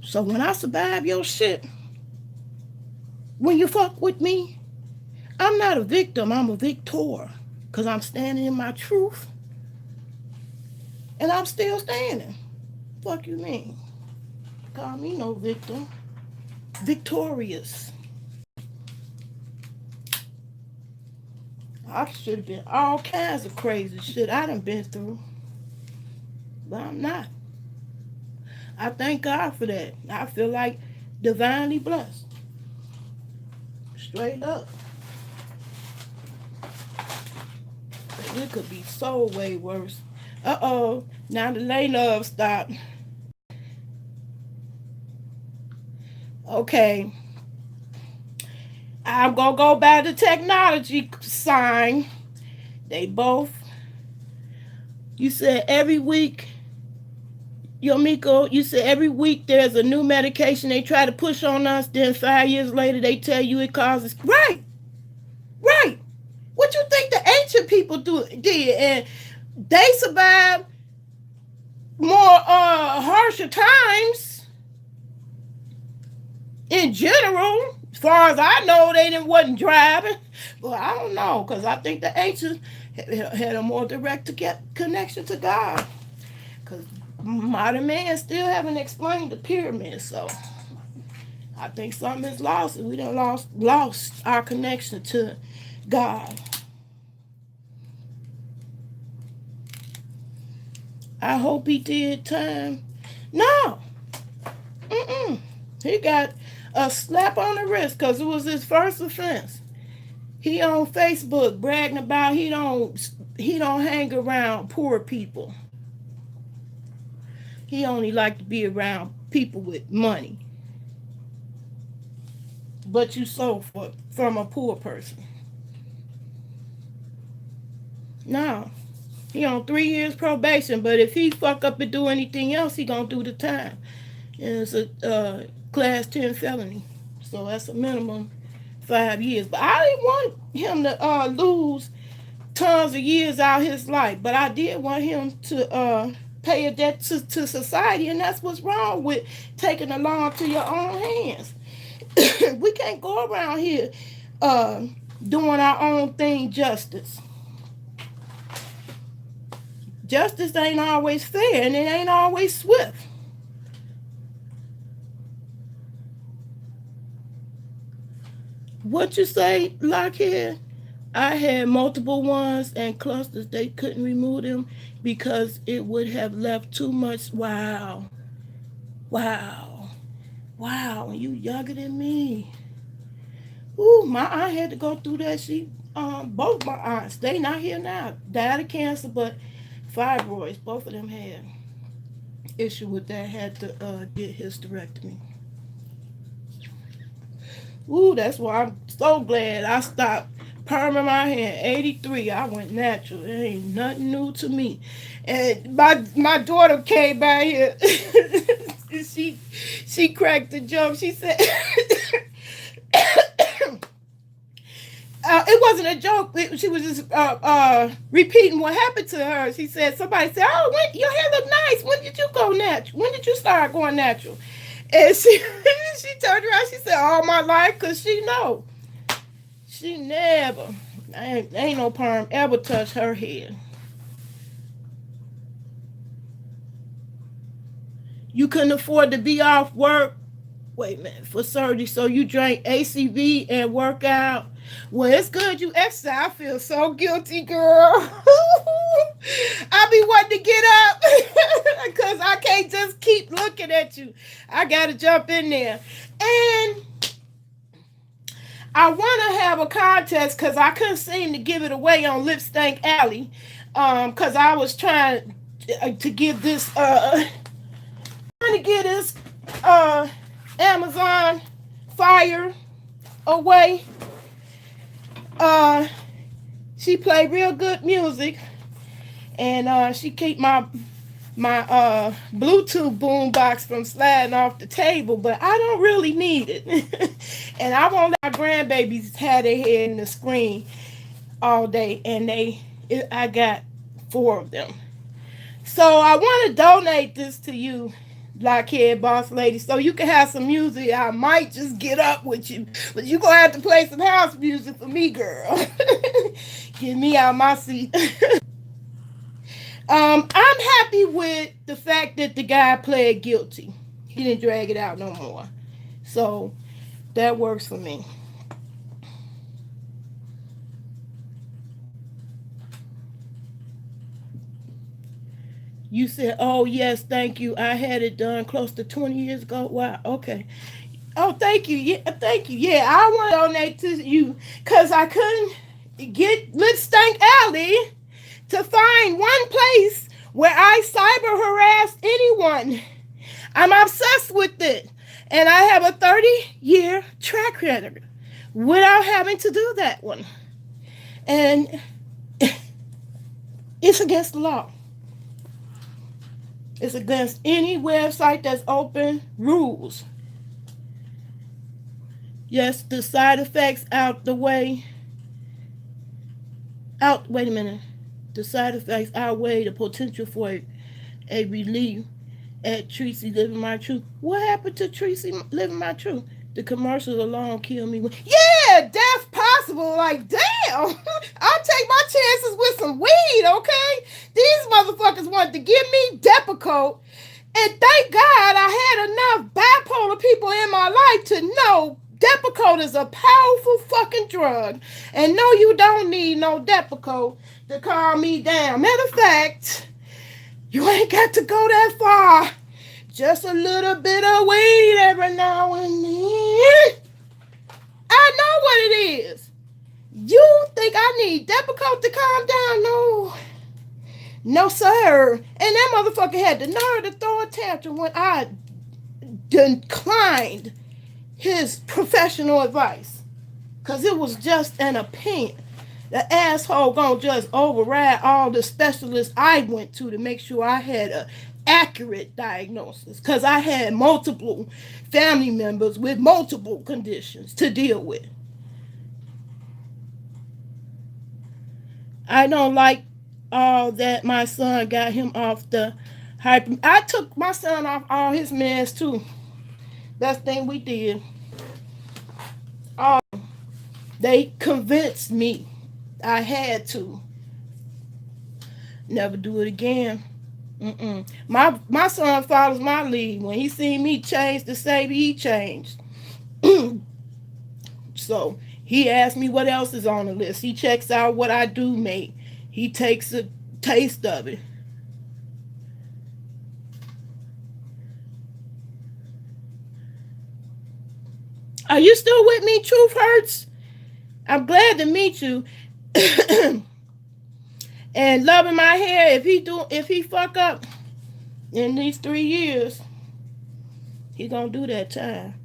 So when I survive your shit, when you fuck with me, I'm not a victim. I'm a victor. Because I'm standing in my truth. And I'm still standing. Fuck you mean? Call me no victim. Victorious. I should have been all kinds of crazy shit I done been through. But I'm not. I thank God for that. I feel like divinely blessed. Straight up. But it could be so way worse. Uh-oh. Now the lay love stopped. Okay. I'm going to go by the technology sign. They both. You said every week, Yomiko, you said every week there's a new medication they try to push on us. Then 5 years later, they tell you it causes. Right. Right. What you think the ancient people did? And they survived more harsher times in general. As far as I know, they wasn't driving. But I don't know, because I think the ancients had a more direct connection to God. Because modern man still haven't explained the pyramid. So I think something is lost. We done lost our connection to God. I hope he did time. No. He got a slap on the wrist because it was his first offense. He on Facebook bragging about he don't hang around poor people. He only like to be around people with money. But you stole from a poor person. No. He on 3 years probation, but if he fuck up and do anything else, he gonna do the time. And it's a class 10 felony. So that's a minimum 5 years. But I didn't want him to lose tons of years out of his life. But I did want him to pay a debt to society, and that's what's wrong with taking the law into your own hands. We can't go around here doing our own thing justice. Justice ain't always fair, and it ain't always swift. What you say, Lockheed? I had multiple ones and clusters. They couldn't remove them because it would have left too much. Wow. Wow. Wow, you younger than me. Ooh, my aunt had to go through that. Both my aunts, they not here now. Died of cancer, but fibroids, both of them had issue with that. Had to get hysterectomy. Ooh, that's why I'm so glad I stopped perming my hair. 83, I went natural. It ain't nothing new to me. And my daughter came by here. she cracked the joke. She said, it wasn't a joke. She was just repeating what happened to her. She said, somebody said, "Oh, your hair look nice. When did you go natural? When did you start going natural?" And she turned around. She said, "All my life," because she know. She never, ain't no perm ever touched her head. You couldn't afford to be off work. Wait a minute, for surgery, so you drank ACV and work out. Well, it's good you exercise. I feel so guilty, girl. I be wanting to get up because I can't just keep looking at you. I gotta jump in there. And I want to have a contest because I couldn't seem to give it away on Lip Stank Alley. Because I was trying to give this, trying to get this Amazon Fire away. She played real good music, and she keep my Bluetooth boombox from sliding off the table, but I don't really need it. And I won't let my grandbabies have their head in the screen all day, and I got 4 of them. So I want to donate this to you, Blockhead Boss Lady, so you can have some music. I might just get up with you, but you gonna have to play some house music for me, girl. Get me out my seat. I'm happy with the fact that the guy pled guilty. He didn't drag it out no more. So that works for me. You said, "Oh, yes, thank you. I had it done close to 20 years ago." Wow, okay. Oh, thank you. Yeah, thank you. Yeah, I want to donate to you because I couldn't get Lip Stank Alley to find one place where I cyber harassed anyone. I'm obsessed with it. And I have a 30-year track record without having to do that one. And it's against the law. It's against any website that's open rules. Yes, the side effects out the way. Wait a minute. The side effects outweigh the potential for a relief at Tracy Living My Truth. What happened to Tracy Living My Truth? The commercials alone kill me. Yeah, that's possible. Like, damn. I'll take my chances with some weed, okay? These motherfuckers wanted to give me Depakote. And thank God I had enough bipolar people in my life to know Depakote is a powerful fucking drug. And no, you don't need no Depakote to calm me down. Matter of fact, you ain't got to go that far. Just a little bit of weed every now and then. I know what it is. You think I need Depakote to calm down? No. No, sir. And that motherfucker had the nerve to throw a tantrum when I declined his professional advice. Because it was just an opinion. The asshole gonna just override all the specialists I went to make sure I had a accurate diagnosis, because I had multiple family members with multiple conditions to deal with. I don't like all that. My son got him off the hyper. I took my son off all his meds too. That's the thing we did. They convinced me I had to. Never do it again. My son follows my lead. When he seen me change the Savior, he changed. So he asked me what else is on the list. He checks out what I do make. He takes a taste of it. Are you still with me, Truth Hurts? I'm glad to meet you. And loving my hair, if he fuck up in these 3 years, he gonna do that time.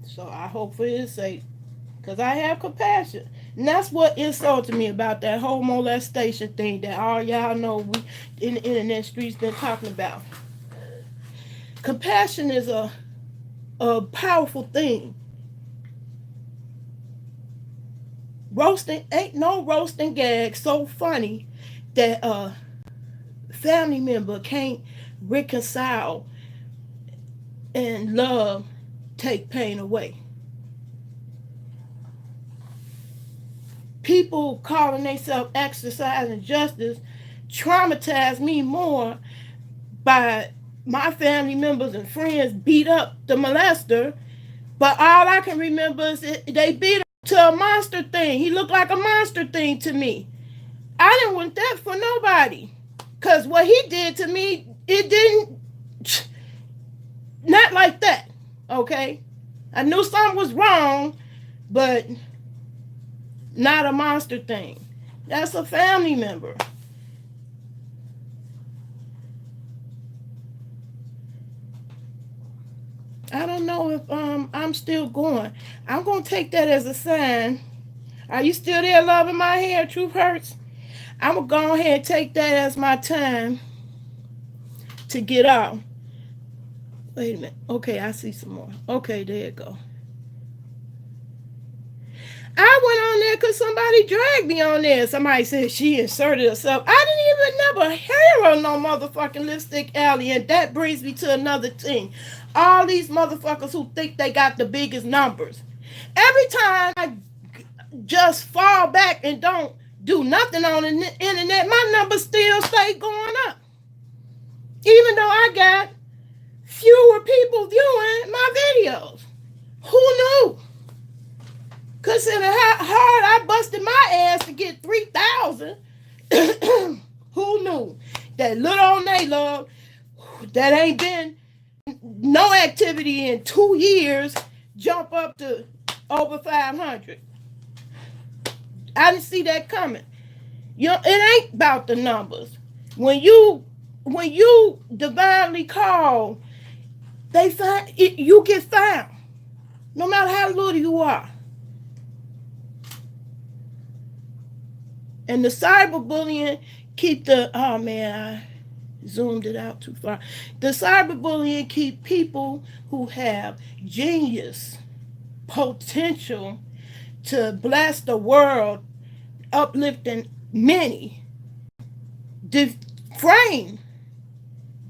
So I hope for his sake, because I have compassion. And that's what insulted me about that whole molestation thing that all y'all know we in the internet streets been talking about. Compassion is a powerful thing. Roasting ain't no roasting gag so funny that a family member can't reconcile and love take pain away. People calling themselves exercising justice traumatized me more by my family members and friends beat up the molester, but all I can remember is they beat him to a monster thing. He looked like a monster thing to me. I didn't want that for nobody. Because what he did to me, it didn't, not like that, okay? I knew something was wrong, but not a monster thing. That's a family member. I don't know if I'm still going. I'm going to take that as a sign. Are you still there loving my hair, Truth Hurts? I'm going to go ahead and take that as my time to get off. Wait a minute. Okay, I see some more. Okay, there you go. I went on there because somebody dragged me on there. Somebody said she inserted herself. I didn't even never hear of no motherfucking Lipstick Alley. And that brings me to another thing. All these motherfuckers who think they got the biggest numbers. Every time I just fall back and don't do nothing on the internet, my numbers still stay going up. Even though I got fewer people viewing my videos. Who knew? Consider how hard I busted my ass to get 3,000. Who knew that little old Naylor that ain't been no activity in 2 years jump up to over 500? I didn't see that coming. You know, it ain't about the numbers. When you divinely call, they find it, you get found, no matter how little you are. And the cyberbullying keep the, oh man, I zoomed it out too far. The cyberbullying keep people who have genius potential to bless the world, uplifting many, refrain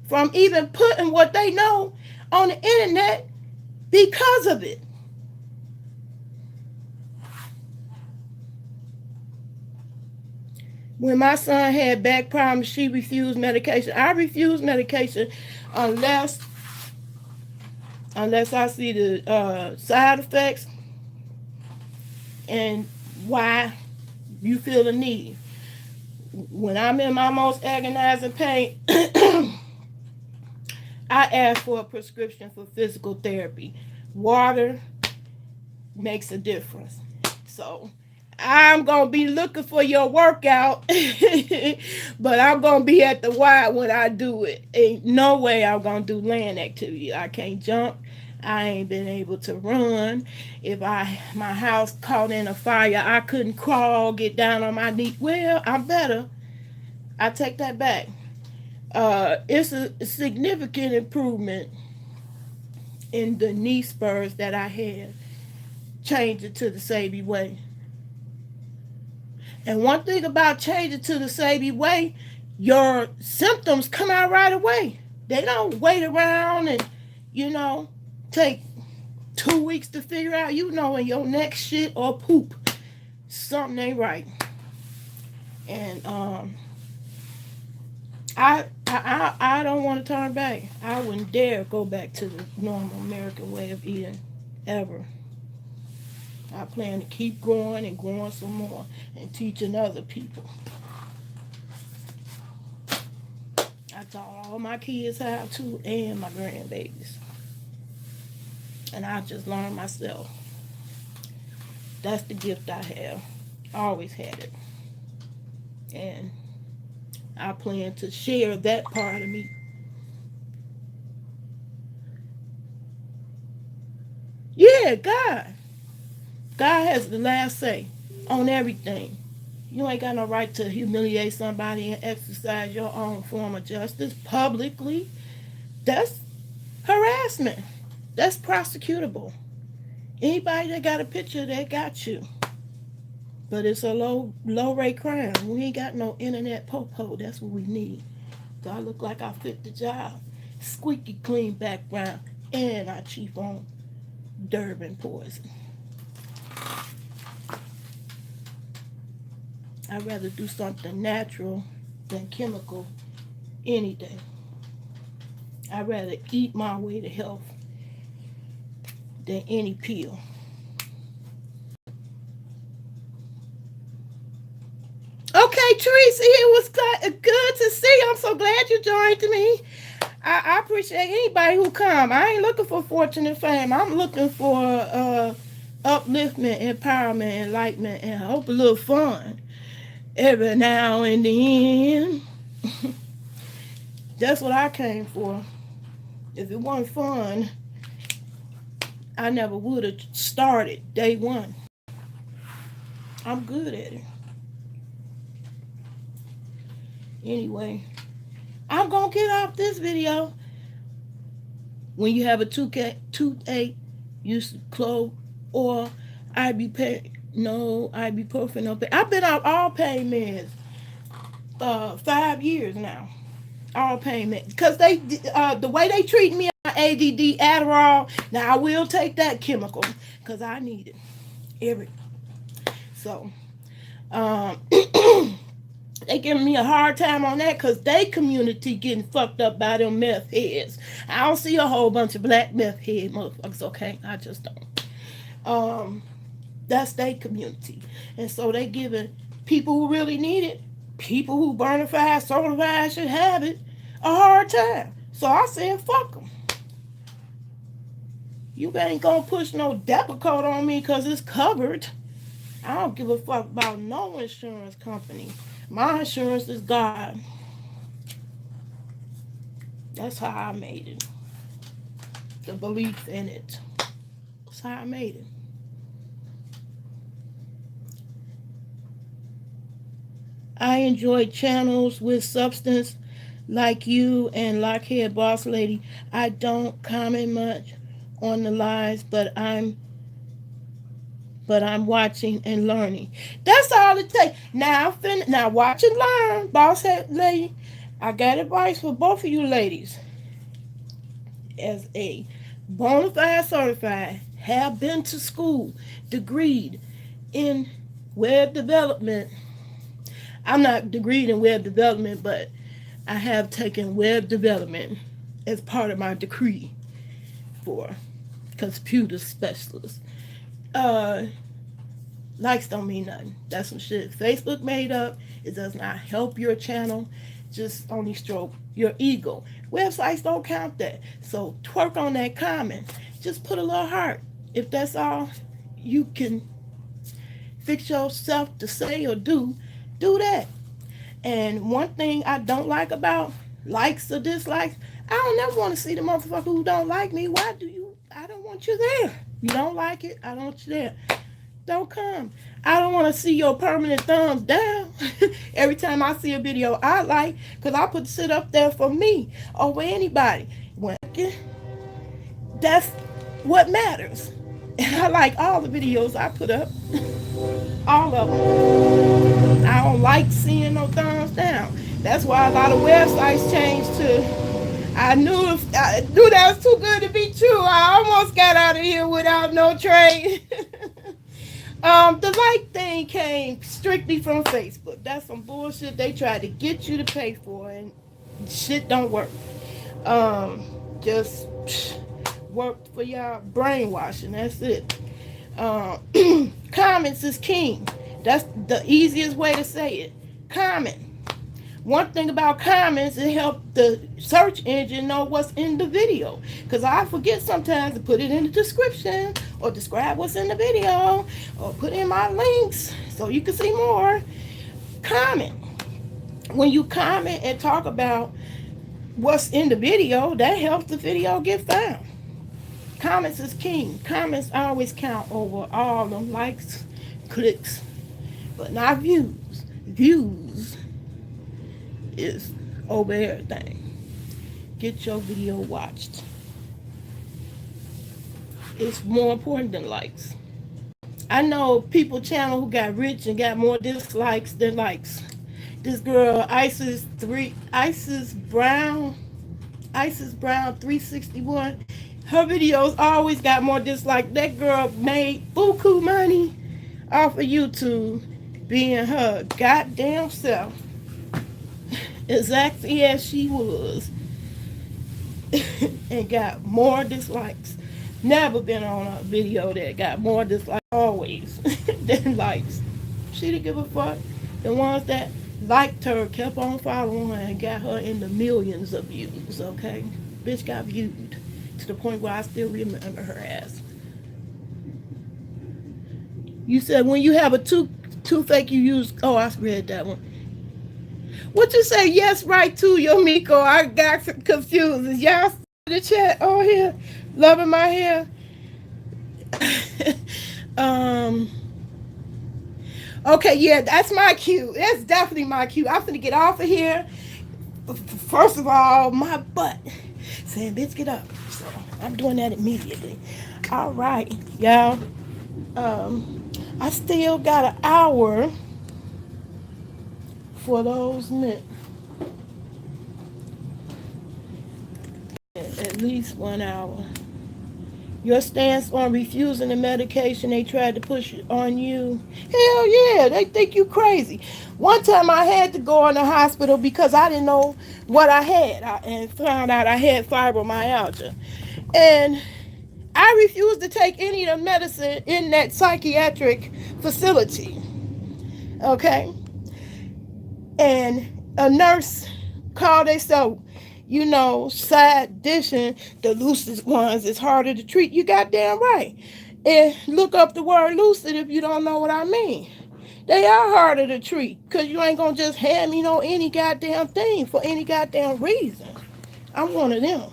from even putting what they know on the internet because of it. When my son had back problems, she refused medication. I refuse medication unless I see the side effects and why you feel the need. When I'm in my most agonizing pain, I ask for a prescription for physical therapy. Water makes a difference. So I'm going to be looking for your workout, but I'm going to be at the Y when I do it. Ain't no way I'm going to do land activity. I can't jump. I ain't been able to run. If my house caught in a fire, I couldn't crawl, get down on my knees. Well, I'm better. I take that back. It's a significant improvement in the knee spurs that I had. Change it to the Sabi way. And one thing about changing to the Sabi way, your symptoms come out right away. They don't wait around and, take 2 weeks to figure out, in your next shit or poop, something ain't right. And I don't want to turn back. I wouldn't dare go back to the normal American way of eating ever. I plan to keep growing and growing some more and teaching other people. I taught all my kids how to, and my grandbabies. And I just learned myself. That's the gift I have. I always had it. And I plan to share that part of me. Yeah, God. God has the last say on everything. You ain't got no right to humiliate somebody and exercise your own form of justice publicly. That's harassment. That's prosecutable. Anybody that got a picture, they got you. But it's a low rate crime. We ain't got no internet popo. That's what we need. So I look like I fit the job. Squeaky clean background. And I cheap on Durban poison. I'd rather do something natural than chemical any day. I'd rather eat my way to health than any pill. Okay, Teresa, it was good to see you. I'm so glad you joined me. I appreciate anybody who come. I ain't looking for fortune and fame. I'm looking for upliftment, empowerment, enlightenment, and I hope a little fun every now and then. That's what I came for. If it wasn't fun, I never would have started day one. I'm good at it. Anyway, I'm going to get off this video. When you have a toothache, use clove or ibuprofen. No, ibuprofen. No pain. I've been off all pain meds 5 years now. All pain meds. Because they, the way they treat me on ADD, Adderall, now I will take that chemical because I need it. So, they giving me a hard time on that because they community getting fucked up by them meth heads. I don't see a whole bunch of black meth head motherfuckers, okay? I just don't. That's their community. And so they giving people who really need it, people who Burnified, certified should have it, a hard time. So I said, fuck them. You ain't gonna push no Depakote on me because it's covered. I don't give a fuck about no insurance company. My insurance is God. That's how I made it. The belief in it. That's how I made it. I enjoy channels with substance like you and Lockhead Boss Lady. I don't comment much on the lives, but I'm watching and learning. That's all it takes. Now watch and learn, boss head lady. I got advice for both of you ladies. As a bona fide certified, have been to school, degreed in web development. I'm not degreed in web development, but I have taken web development as part of my degree for computer specialist. Likes don't mean nothing. That's some shit Facebook made up. It does not help your channel. Just only stroke your ego. Websites don't count that. So twerk on that comment. Just put a little heart. If that's all you can fix yourself to say or do that. And one thing I don't like about likes or dislikes, I don't never want to see the motherfucker who don't like me. Why do you? I don't want you there. You don't like it, I don't want you there. Don't come. I don't want to see your permanent thumbs down every time I see a video I like, because I put shit up there for me over anybody. That's what matters. And I like all the videos I put up. All of them. I don't like seeing no thumbs down. That's why a lot of websites changed to, I knew that was too good to be true. I almost got out of here without no trade. The like thing came strictly from Facebook. That's some bullshit they tried to get you to pay for, and shit don't work. Just worked for y'all brainwashing. That's it. Comments is king. That's the easiest way to say it. Comment. One thing about comments, it helps the search engine know what's in the video. Because I forget sometimes to put it in the description or describe what's in the video or put in my links so you can see more. Comment. When you comment and talk about what's in the video, that helps the video get found. Comments is king. Comments always count over all them likes, clicks, but not views. Views is over everything. Get your video watched. It's more important than likes. I know people channel who got rich and got more dislikes than likes. This girl Isis Brown 361. Her videos always got more dislikes. That girl made buku money off of YouTube being her goddamn self. Exactly as she was. And got more dislikes. Never been on a video that got more dislikes always than likes. She didn't give a fuck. The ones that liked her kept on following her and got her in the millions of views, okay? Bitch got viewed to the point where I still remember her ass. You said when you have a toothache you use, oh, I read that one. What you say? Yes, right to your Miko. I got confused. Is y'all in the chat? Oh, here, loving my hair. Okay, yeah, that's my cue. That's definitely my cue. I'm finna get off of here. First of all, my butt saying, bitch, get up. So I'm doing that immediately. All right, y'all. I still got an hour for those minutes. At least 1 hour. Your stance on refusing the medication they tried to push on you. Hell yeah, they think you crazy. One time I had to go in the hospital because I didn't know what I had and found out I had fibromyalgia. And I refused to take any of the medicine in that psychiatric facility. Okay? And a nurse called herself, side dishing, the lucid ones is harder to treat. You goddamn right. And look up the word lucid if you don't know what I mean. They are harder to treat because you ain't gonna just hand me any goddamn thing for any goddamn reason. I'm one of them.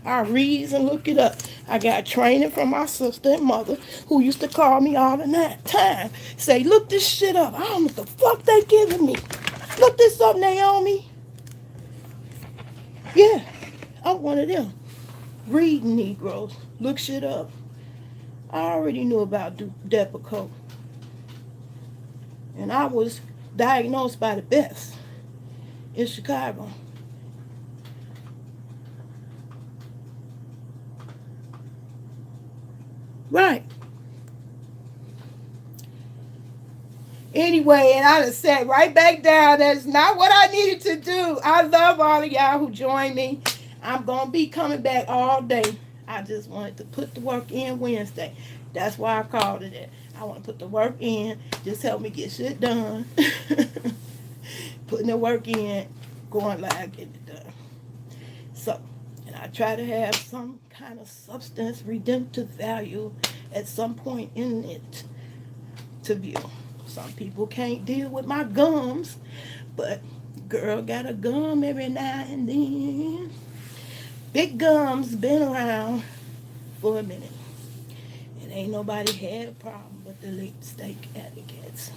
I read and look it up. I got training from my sister and mother who used to call me all the time. Say, look this shit up. I don't know what the fuck they giving me. Look this up, Naomi. Yeah, I'm one of them. Reading Negroes. Look shit up. I already knew about Depakote. And I was diagnosed by the best in Chicago. Right. Anyway, and I just sat right back down. That's not what I needed to do. I love all of y'all who joined me. I'm going to be coming back all day. I just wanted to put the work in Wednesday. That's why I called it that. I want to put the work in. Just help me get shit done. Putting the work in, going live, getting it done. So, and I try to have some kind of substance, redemptive value at some point in it to view. Some people can't deal with my gums, but girl got a gum every now and then. Big gums been around for a minute. And ain't nobody had a problem with the late steak etiquettes.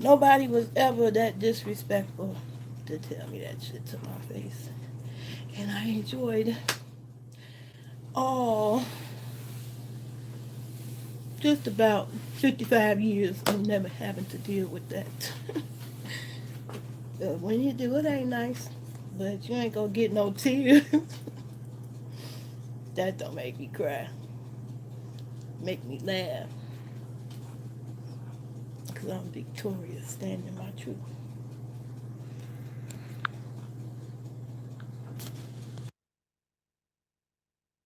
Nobody was ever that disrespectful to tell me that shit to my face. And I enjoyed all just about 55 years of never having to deal with that. But when you do, it ain't nice. But you ain't gonna get no tears. That don't make me cry. Make me laugh. Because I'm victorious, standing my truth.